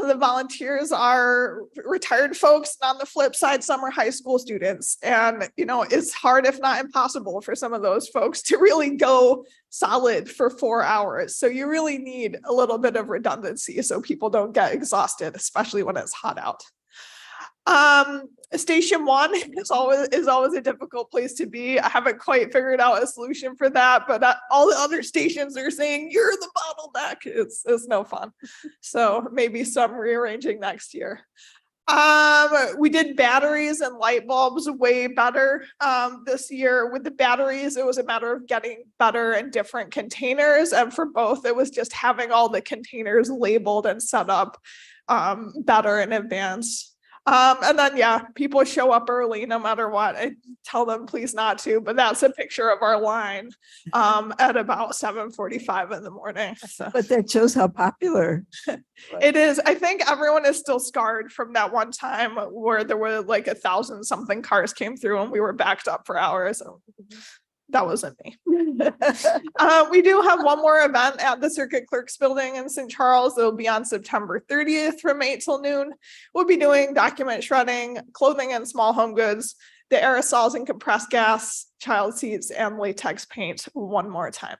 of the volunteers are retired folks, and on the flip side, some are high school students. And, it's hard, if not impossible, for some of those folks to really go solid for 4 hours. So you really need a little bit of redundancy so people don't get exhausted, especially when it's hot out. Station 1 is always a difficult place to be. I haven't quite figured out a solution for that, but all the other stations are saying you're the bottleneck. It's no fun. So maybe some rearranging next year. We did batteries and light bulbs way better this year. With the batteries, it was a matter of getting better and different containers. And for both, it was just having all the containers labeled and set up better in advance. And then, yeah, people show up early no matter what. I tell them please not to, but that's a picture of our line at about 7:45 in the morning. So But that shows how popular. it is. I think everyone is still scarred from that one time where there were like 1,000 something cars came through and we were backed up for hours. That wasn't me. We do have one more event at the Circuit Clerks Building in St. Charles. It'll be on September 30th from 8 till noon. We'll be doing document shredding, clothing and small home goods, the aerosols and compressed gas, child seats, and latex paint one more time.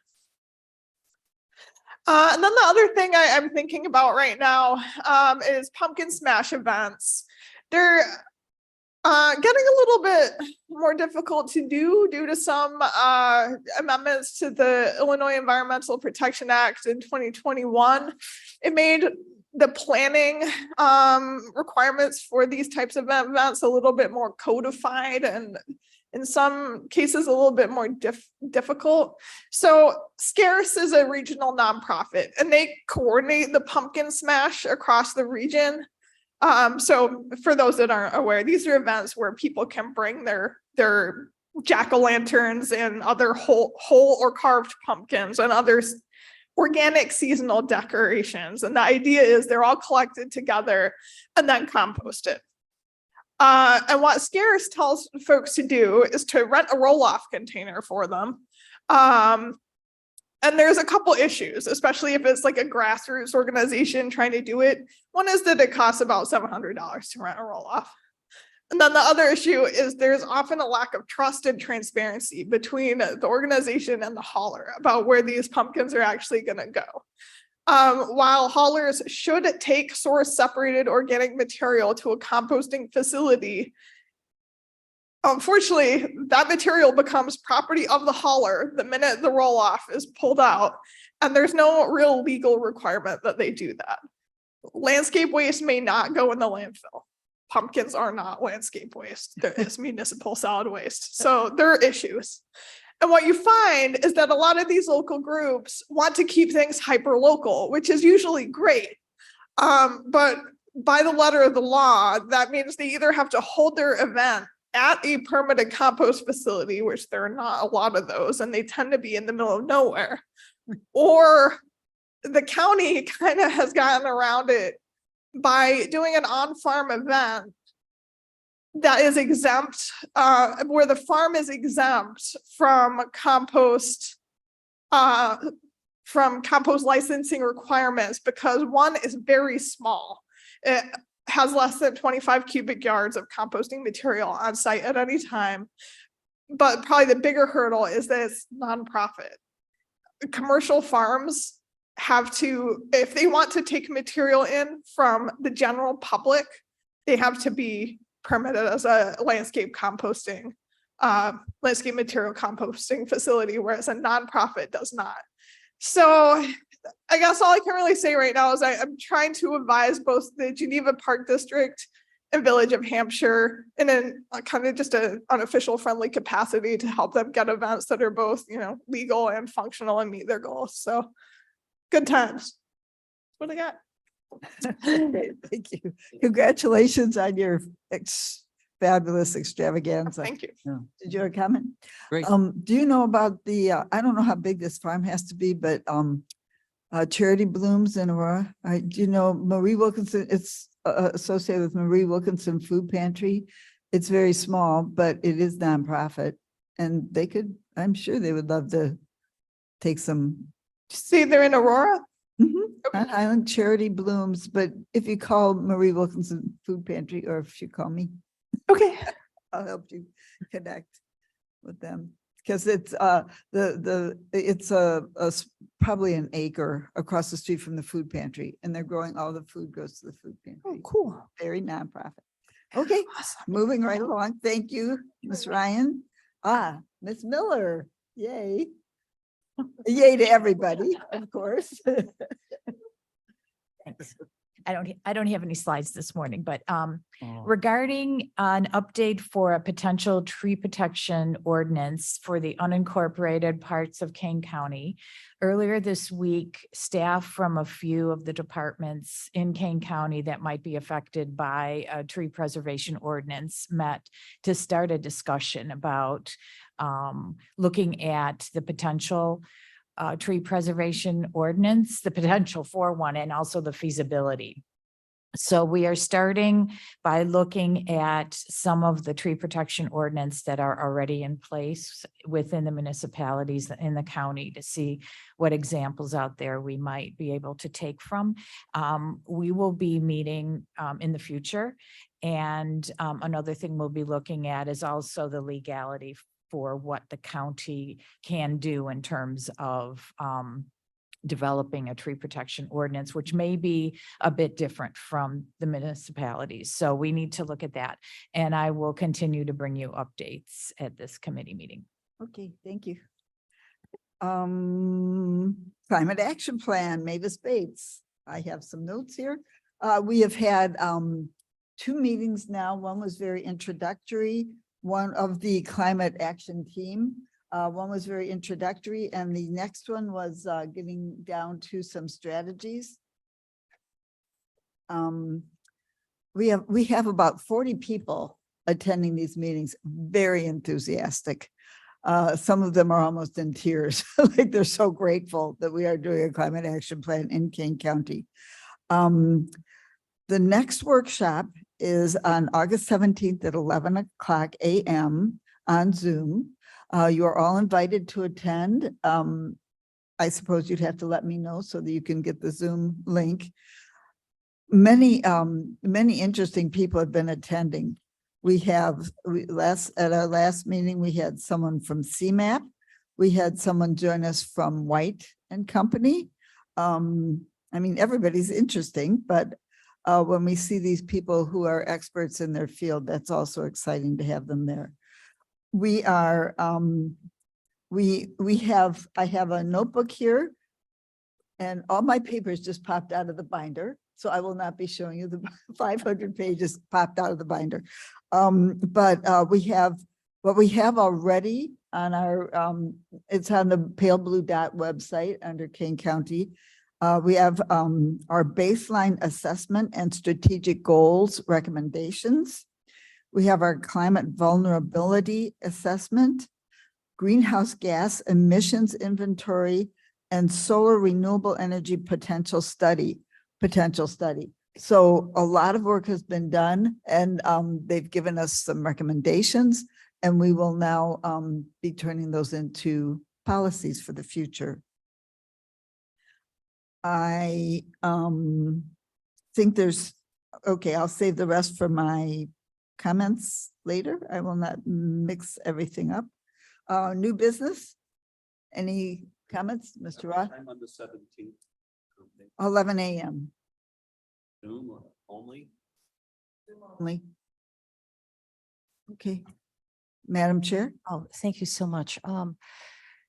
And then the other thing I'm thinking about right now is pumpkin smash events. They're getting a little bit more difficult to do due to some amendments to the Illinois Environmental Protection Act in 2021. It made the planning requirements for these types of events a little bit more codified and in some cases a little bit more difficult. So Scarce is a regional nonprofit and they coordinate the pumpkin smash across the region. So for those that aren't aware, these are events where people can bring their jack-o'-lanterns and other whole or carved pumpkins and other organic seasonal decorations. And the idea is they're all collected together and then composted. And what Scarce tells folks to do is to rent a roll-off container for them. And there's a couple issues, especially if it's like a grassroots organization trying to do it. One is that it costs about $700 to rent a roll-off. And then the other issue is there's often a lack of trust and transparency between the organization and the hauler about where these pumpkins are actually going to go. While haulers should take source separated organic material to a composting facility, unfortunately, that material becomes property of the hauler the minute the roll-off is pulled out, and there's no real legal requirement that they do that. Landscape waste may not go in the landfill. Pumpkins are not landscape waste. There is municipal solid waste. So there are issues. And what you find is that a lot of these local groups want to keep things hyper-local, which is usually great. But by the letter of the law, that means they either have to hold their event at a permitted compost facility, which there are not a lot of those, and they tend to be in the middle of nowhere, or the county kind of has gotten around it by doing an on-farm event that is exempt, where the farm is exempt from compost licensing requirements because one is very small. It has less than 25 cubic yards of composting material on site at any time. But probably the bigger hurdle is that it's nonprofit. Commercial farms have to, if they want to take material in from the general public, they have to be permitted as a landscape composting, landscape material composting facility, whereas a nonprofit does not. So I guess all I can really say right now is I'm trying to advise both the Geneva Park District and Village of Hampshire in a kind of just an unofficial friendly capacity to help them get events that are both, you know, legal and functional and meet their goals. So good times. What I got. Thank you. Congratulations on your fabulous extravaganza. Thank you. Did you have a comment? Great. Do you know about the, I don't know how big this farm has to be, but Charity Blooms in Aurora? Do you know Marie Wilkinson? It's associated with Marie Wilkinson Food Pantry. It's very small, but it is nonprofit, and they could, I'm sure they would love to take some. See, they're in Aurora. On Island Charity Blooms, but if you call Marie Wilkinson Food Pantry, or if you call me, Okay. I'll help you connect with them. Because it's it's probably an acre across the street from the food pantry, and they're growing, all the food goes to the food pantry. Oh, cool. Very nonprofit. Okay, moving right along. Thank you, Ms. Ryan. Ms. Miller, yay. Yay to everybody, of course. I don't have any slides this morning, but Oh. regarding an update for a potential tree protection ordinance for the unincorporated parts of Kane County. Earlier this week, staff from a few of the departments in Kane County that might be affected by a tree preservation ordinance met to start a discussion about looking at the potential tree preservation ordinance, the potential for one, and also the feasibility. So we are starting by looking at some of the tree protection ordinance that are already in place within the municipalities in the county to see what examples out there we might be able to take from. We will be meeting in the future. And another thing we'll be looking at is also the legality for what the county can do in terms of developing a tree protection ordinance, which may be a bit different from the municipalities. So we need to look at that. And I will continue to bring you updates at this committee meeting. Okay, thank you. Climate Action Plan, Mavis Bates. I have some notes here. We have had 2 meetings now. One was very introductory, one of the climate action team. One was very introductory, and the next one was getting down to some strategies. We have about 40 people attending these meetings, very enthusiastic. Some of them are almost in tears, like they're so grateful that we are doing a climate action plan in Kane County. The next workshop is on August 17th at 11:00 a.m. on Zoom. You are all invited to attend. I suppose you'd have to let me know so that you can get the Zoom link. Many interesting people have been attending. At our last meeting, we had someone from CMAP. We had someone join us from White and Company. I mean, everybody's interesting, but when we see these people who are experts in their field, that's also exciting to have them there. We are, I have a notebook here and all my papers just popped out of the binder. So I will not be showing you the 500 pages popped out of the binder. But we have what we have already on our, it's on the Pale Blue Dot website under Kane County. We have our baseline assessment and strategic goals recommendations. We have our climate vulnerability assessment, greenhouse gas emissions inventory, and solar renewable energy potential study. So a lot of work has been done, and they've given us some recommendations, and we will now be turning those into policies for the future. I think there's, okay, I'll save the rest for my comments later. I will not mix everything up. New business? Any comments, Mr. Roth? I'm on the 17th. 11 a.m. Zoom only? only. Okay. Madam Chair? Oh, thank you so much.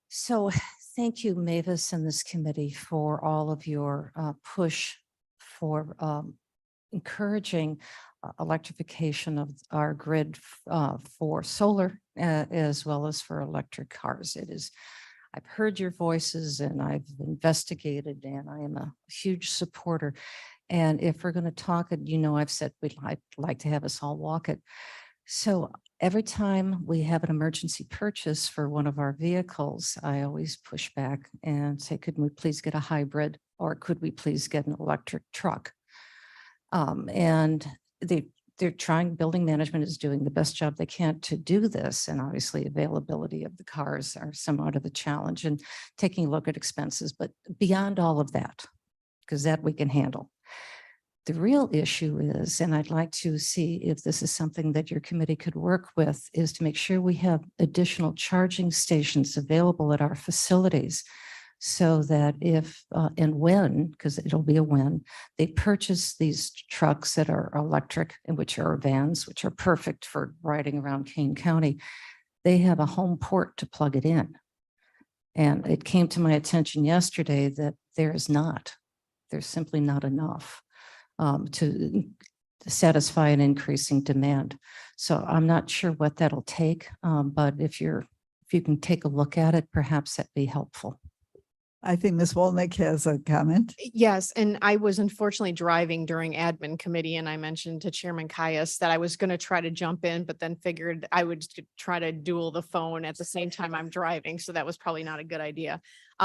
So thank you, Mavis, and this committee for all of your push for encouraging electrification of our grid for solar as well as for electric cars. I've heard your voices and I've investigated, and I am a huge supporter. And if we're going to talk, I've said we'd like to have us all walk it. So every time we have an emergency purchase for one of our vehicles, I always push back and say, could we please get a hybrid, or could we please get an electric truck? And they're trying, building management is doing the best job they can to do this. And obviously availability of the cars are somewhat of a challenge, and taking a look at expenses, but beyond all of that, because that we can handle. The real issue is, and I'd like to see if this is something that your committee could work with, is to make sure we have additional charging stations available at our facilities, so that if and when, because it'll be a when, they purchase these trucks that are electric, and which are vans, which are perfect for riding around Kane County, they have a home port to plug it in. And it came to my attention yesterday that there's simply not enough. to satisfy an increasing demand. So I'm not sure what that'll take, but if you can take a look at it, perhaps that'd be helpful. I think Ms. Wolnick has a comment. Yes, and I was unfortunately driving during admin committee and I mentioned to Chairman Caius that I was going to try to jump in, but then figured I would try to dual the phone at the same time I'm driving. So that was probably not a good idea.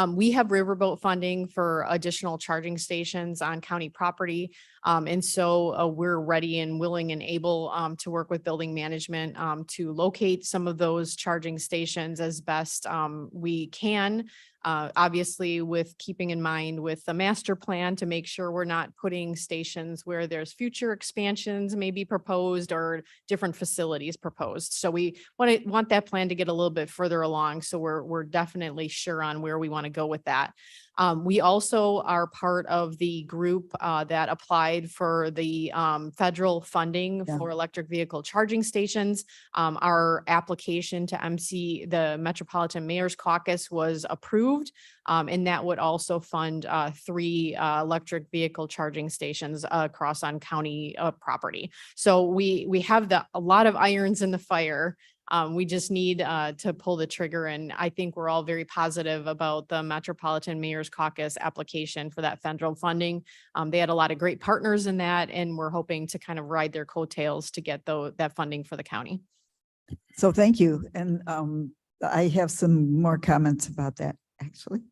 We have riverboat funding for additional charging stations on county property. And so we're ready and willing and able to work with building management to locate some of those charging stations as best we can. Obviously with keeping in mind with the master plan to make sure we're not putting stations where there's future expansions may be proposed or different facilities proposed. So we want that plan to get a little bit further along. So we're definitely sure on where we want to go with that. We also are part of the group that applied for the federal funding Yeah. for electric vehicle charging stations. Our application to the Metropolitan Mayor's Caucus was approved. And that would also fund 3 electric vehicle charging stations across on county property. So we have a lot of irons in the fire. We just need to pull the trigger, and I think we're all very positive about the Metropolitan Mayor's Caucus application for that federal funding. They had a lot of great partners in that, and we're hoping to kind of ride their coattails to get that funding for the county. So thank you. And I have some more comments about that, actually.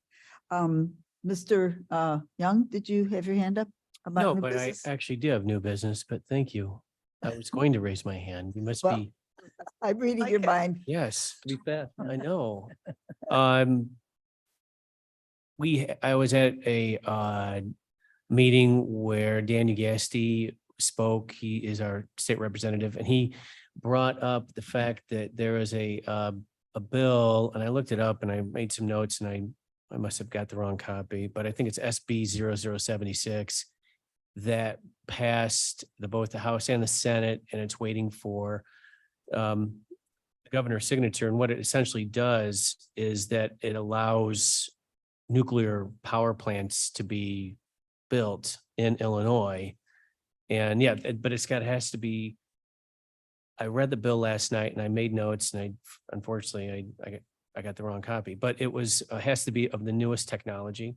Mr. Young, did you have your hand up? about No, new but I business? actually do have new business, but thank you. I was going to raise my hand. You must Well, be, I'm reading your mind. yes, Be fast. I know. Um, I was at a meeting where Daniel Gasti spoke. He is our state representative, and he brought up the fact that there is a bill, and I looked it up and I made some notes, and I must have got the wrong copy, but I think it's SB 0076 that passed both the House and the Senate, and it's waiting for the governor's signature. And what it essentially does is that it allows nuclear power plants to be built in Illinois. And yeah, but it has to be, I read the bill last night and I made notes, and unfortunately I got the wrong copy, but it has to be of the newest technology.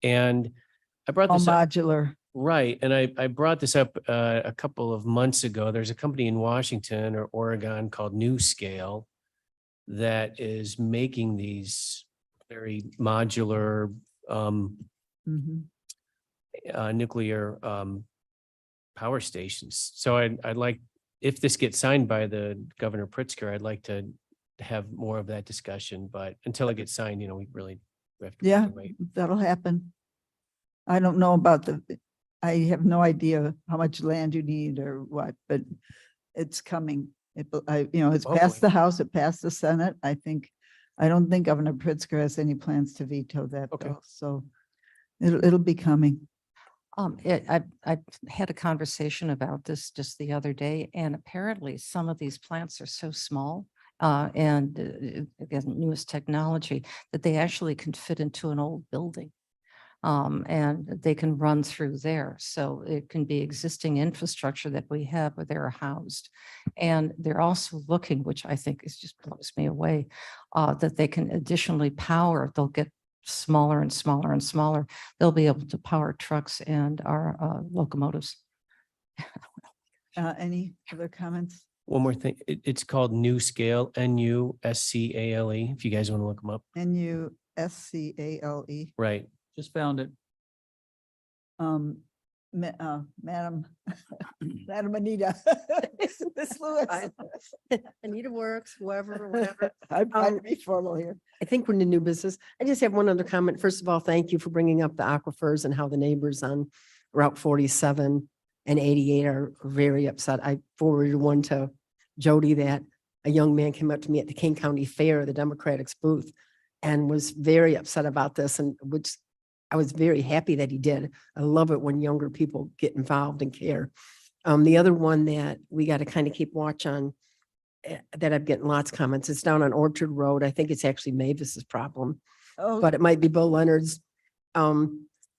And I brought All this up. modular. Right. And I brought this up a couple of months ago. There's a company in Washington or Oregon called NewScale that is making these very modular Mhm. nuclear power stations. So I'd like, if this gets signed by the Governor Pritzker, I'd like to have more of that discussion. But until it gets signed, we really have to Yeah, wait. that'll happen. I don't know about I have no idea how much land you need or what, but it's coming. It's passed Hopefully. the House, it passed the Senate. I don't think Governor Pritzker has any plans to veto that Okay. bill, so it'll be coming. I had a conversation about this just the other day, and apparently some of these plants are so small and again, newest technology, that they actually can fit into an old building. And they can run through there. So it can be existing infrastructure that we have where they're housed. And they're also looking, which I think is just blows me away, that they can additionally power, they'll get smaller and smaller and smaller. They'll be able to power trucks and our locomotives. Any other comments? One more thing. It's called NewScale, NUSCALE, if you guys want to look them up. NUSCALE. Right. Just found it. Madam Anita. Miss Lewis. Anita Works, whoever, whatever. I'm trying to be formal here. I think we're in the new business. I just have one other comment. First of all, thank you for bringing up the aquifers and how the neighbors on Route 47 and 88 are very upset. I forwarded one to Jody that a young man came up to me at the King County Fair, the Democrats booth, and was very upset about this, and which I was very happy that he did. I love it when younger people get involved and care. The other one that we got to kind of keep watch on, that I'm getting lots of comments, it's down on Orchard Road. I think it's actually Mavis's problem, Oh, but it might be Bill Leonard's.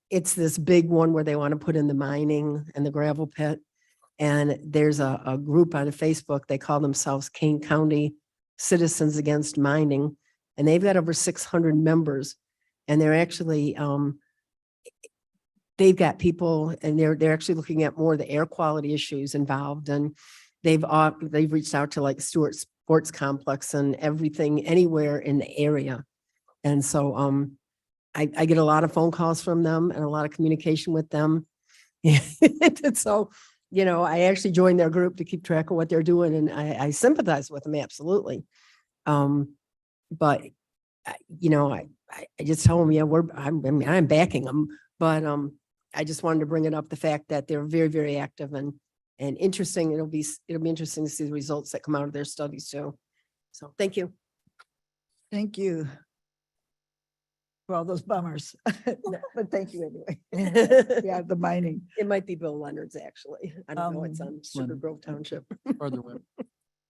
it's this big one where they want to put in the mining and the gravel pit. And there's a group on Facebook, they call themselves Kane County Citizens Against Mining. And they've got over 600 members. And they're actually, they've got people and they're actually looking at more of the air quality issues involved. And they've reached out to like Stewart Sports Complex and everything anywhere in the area. And so I get a lot of phone calls from them and a lot of communication with them. And so, you know, I actually joined their group to keep track of what they're doing, and I sympathize with them, absolutely. But you know, I just tell them, yeah, I'm backing them, but I just wanted to bring it up, the fact that they're very, very active and interesting. It'll be interesting to see the results that come out of their studies too. So thank you. Thank you for all those bummers, but thank you anyway. Yeah, the mining. It might be Bill Leonard's, actually. I don't know. It's on Sugar Leonard. Grove Township. Further west.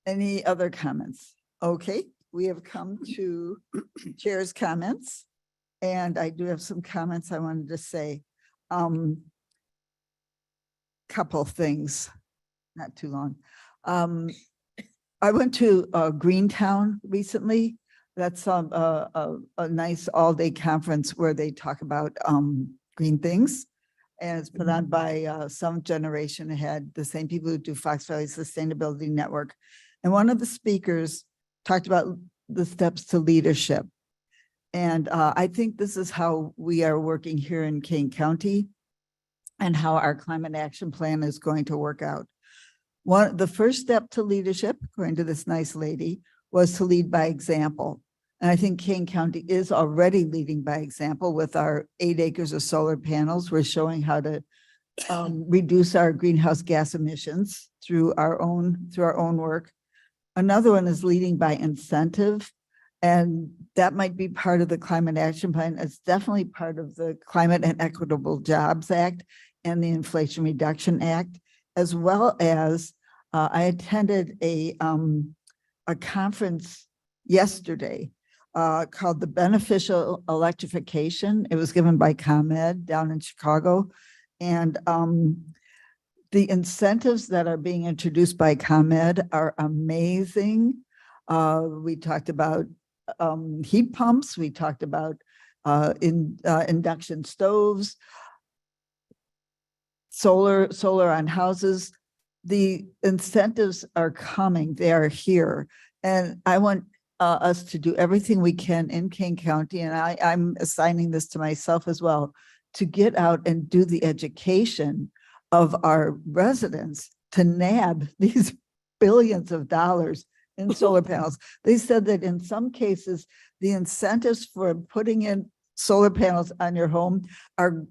Any other comments? Okay, we have come to chair's comments. And I do have some comments I wanted to say. Couple things, not too long. I went to Greentown recently. That's a nice all-day conference where they talk about green things. And it's put on by Some Generation Ahead, the same people who do Fox Valley Sustainability Network. And one of the speakers talked about the steps to leadership. And I think this is how we are working here in Kane County and how our climate action plan is going to work out. The first step to leadership, according to this nice lady, was to lead by example. And I think Kane County is already leading by example with our 8 acres of solar panels. We're showing how to reduce our greenhouse gas emissions through our own work. Another one is leading by incentive. And that might be part of the climate action plan. It's definitely part of the Climate and Equitable Jobs Act and the Inflation Reduction Act, as well as I attended a conference yesterday called the Beneficial Electrification. It was given by ComEd down in Chicago. And the incentives that are being introduced by ComEd are amazing. We talked about heat pumps. We talked about induction stoves, solar on houses. The incentives are coming. They are here. And I want us to do everything we can in Kane County, and I'm assigning this to myself as well, to get out and do the education of our residents to nab these billions of dollars in solar panels. They said that in some cases, the incentives for putting in solar panels on your home are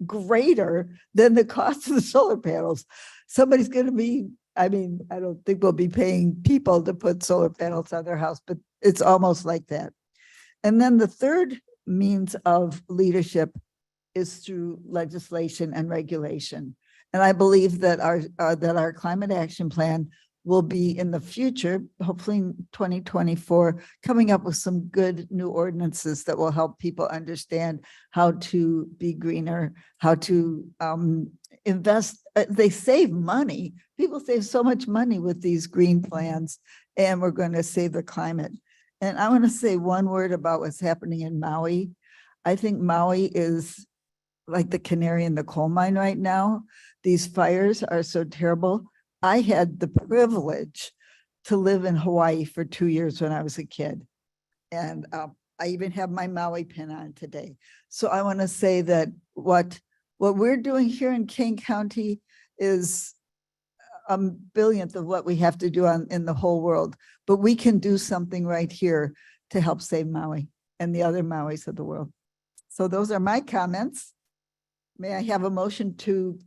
greater than the cost of the solar panels. Somebody's going to be, I mean, I don't think we'll be paying people to put solar panels on their house, but it's almost like that. And then the third means of leadership is through legislation and regulation. And I believe that our climate action plan will be in the future, hopefully in 2024, coming up with some good new ordinances that will help people understand how to be greener, how to invest. They save money. People save so much money with these green plans, and we're going to save the climate. And I want to say one word about what's happening in Maui. I think Maui is like the canary in the coal mine right now. These fires are so terrible. I had the privilege to live in Hawaii for 2 years when I was a kid. And I even have my Maui pin on today. So I want to say that what we're doing here in Kane County is a billionth of what we have to do in the whole world. But we can do something right here to help save Maui and the other Mauis of the world. So those are my comments. May I have a motion to,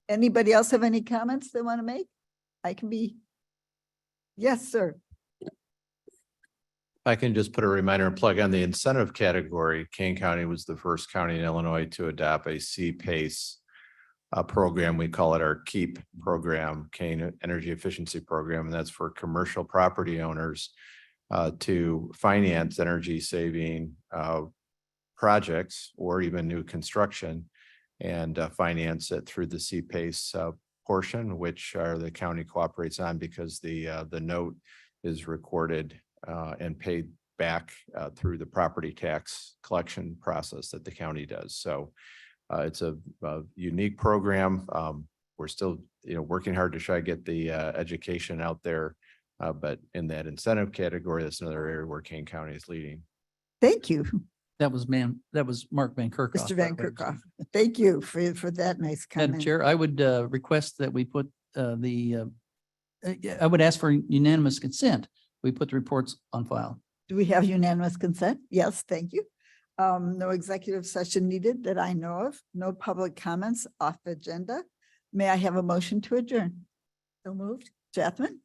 anybody else have any comments they want to make? I can be, yes, sir. I can just put a reminder and plug on the incentive category. Kane County was the first county in Illinois to adopt a CPACE program. We call it our KEEP program, Kane Energy Efficiency Program, and that's for commercial property owners to finance energy saving projects or even new construction and finance it through the CPACE portion, which the county cooperates on because the note is recorded and paid back through the property tax collection process that the county does. So it's a unique program. We're still, working hard to try to get the education out there. But in that incentive category, that's another area where Kane County is leading. Thank you, That was Mark Van Kirkhoff. Mr. Van Kirkhoff. Thank you for that nice Madam comment. Chair, I would request that we put I would ask for unanimous consent. We put the reports on file. Do we have unanimous consent? Yes, thank you. No executive session needed that I know of. No public comments off agenda. May I have a motion to adjourn? So moved. Jasmine?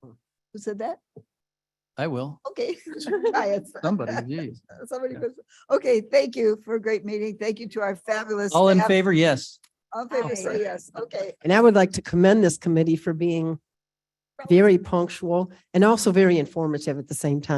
Who said that? I will. Okay. Try it. Somebody, geez. Somebody goes, okay, thank you for a great meeting. Thank you to our fabulous. All in staff. favor? Yes. All in favor, say yes. Okay. And I would like to commend this committee for being very punctual and also very informative at the same time.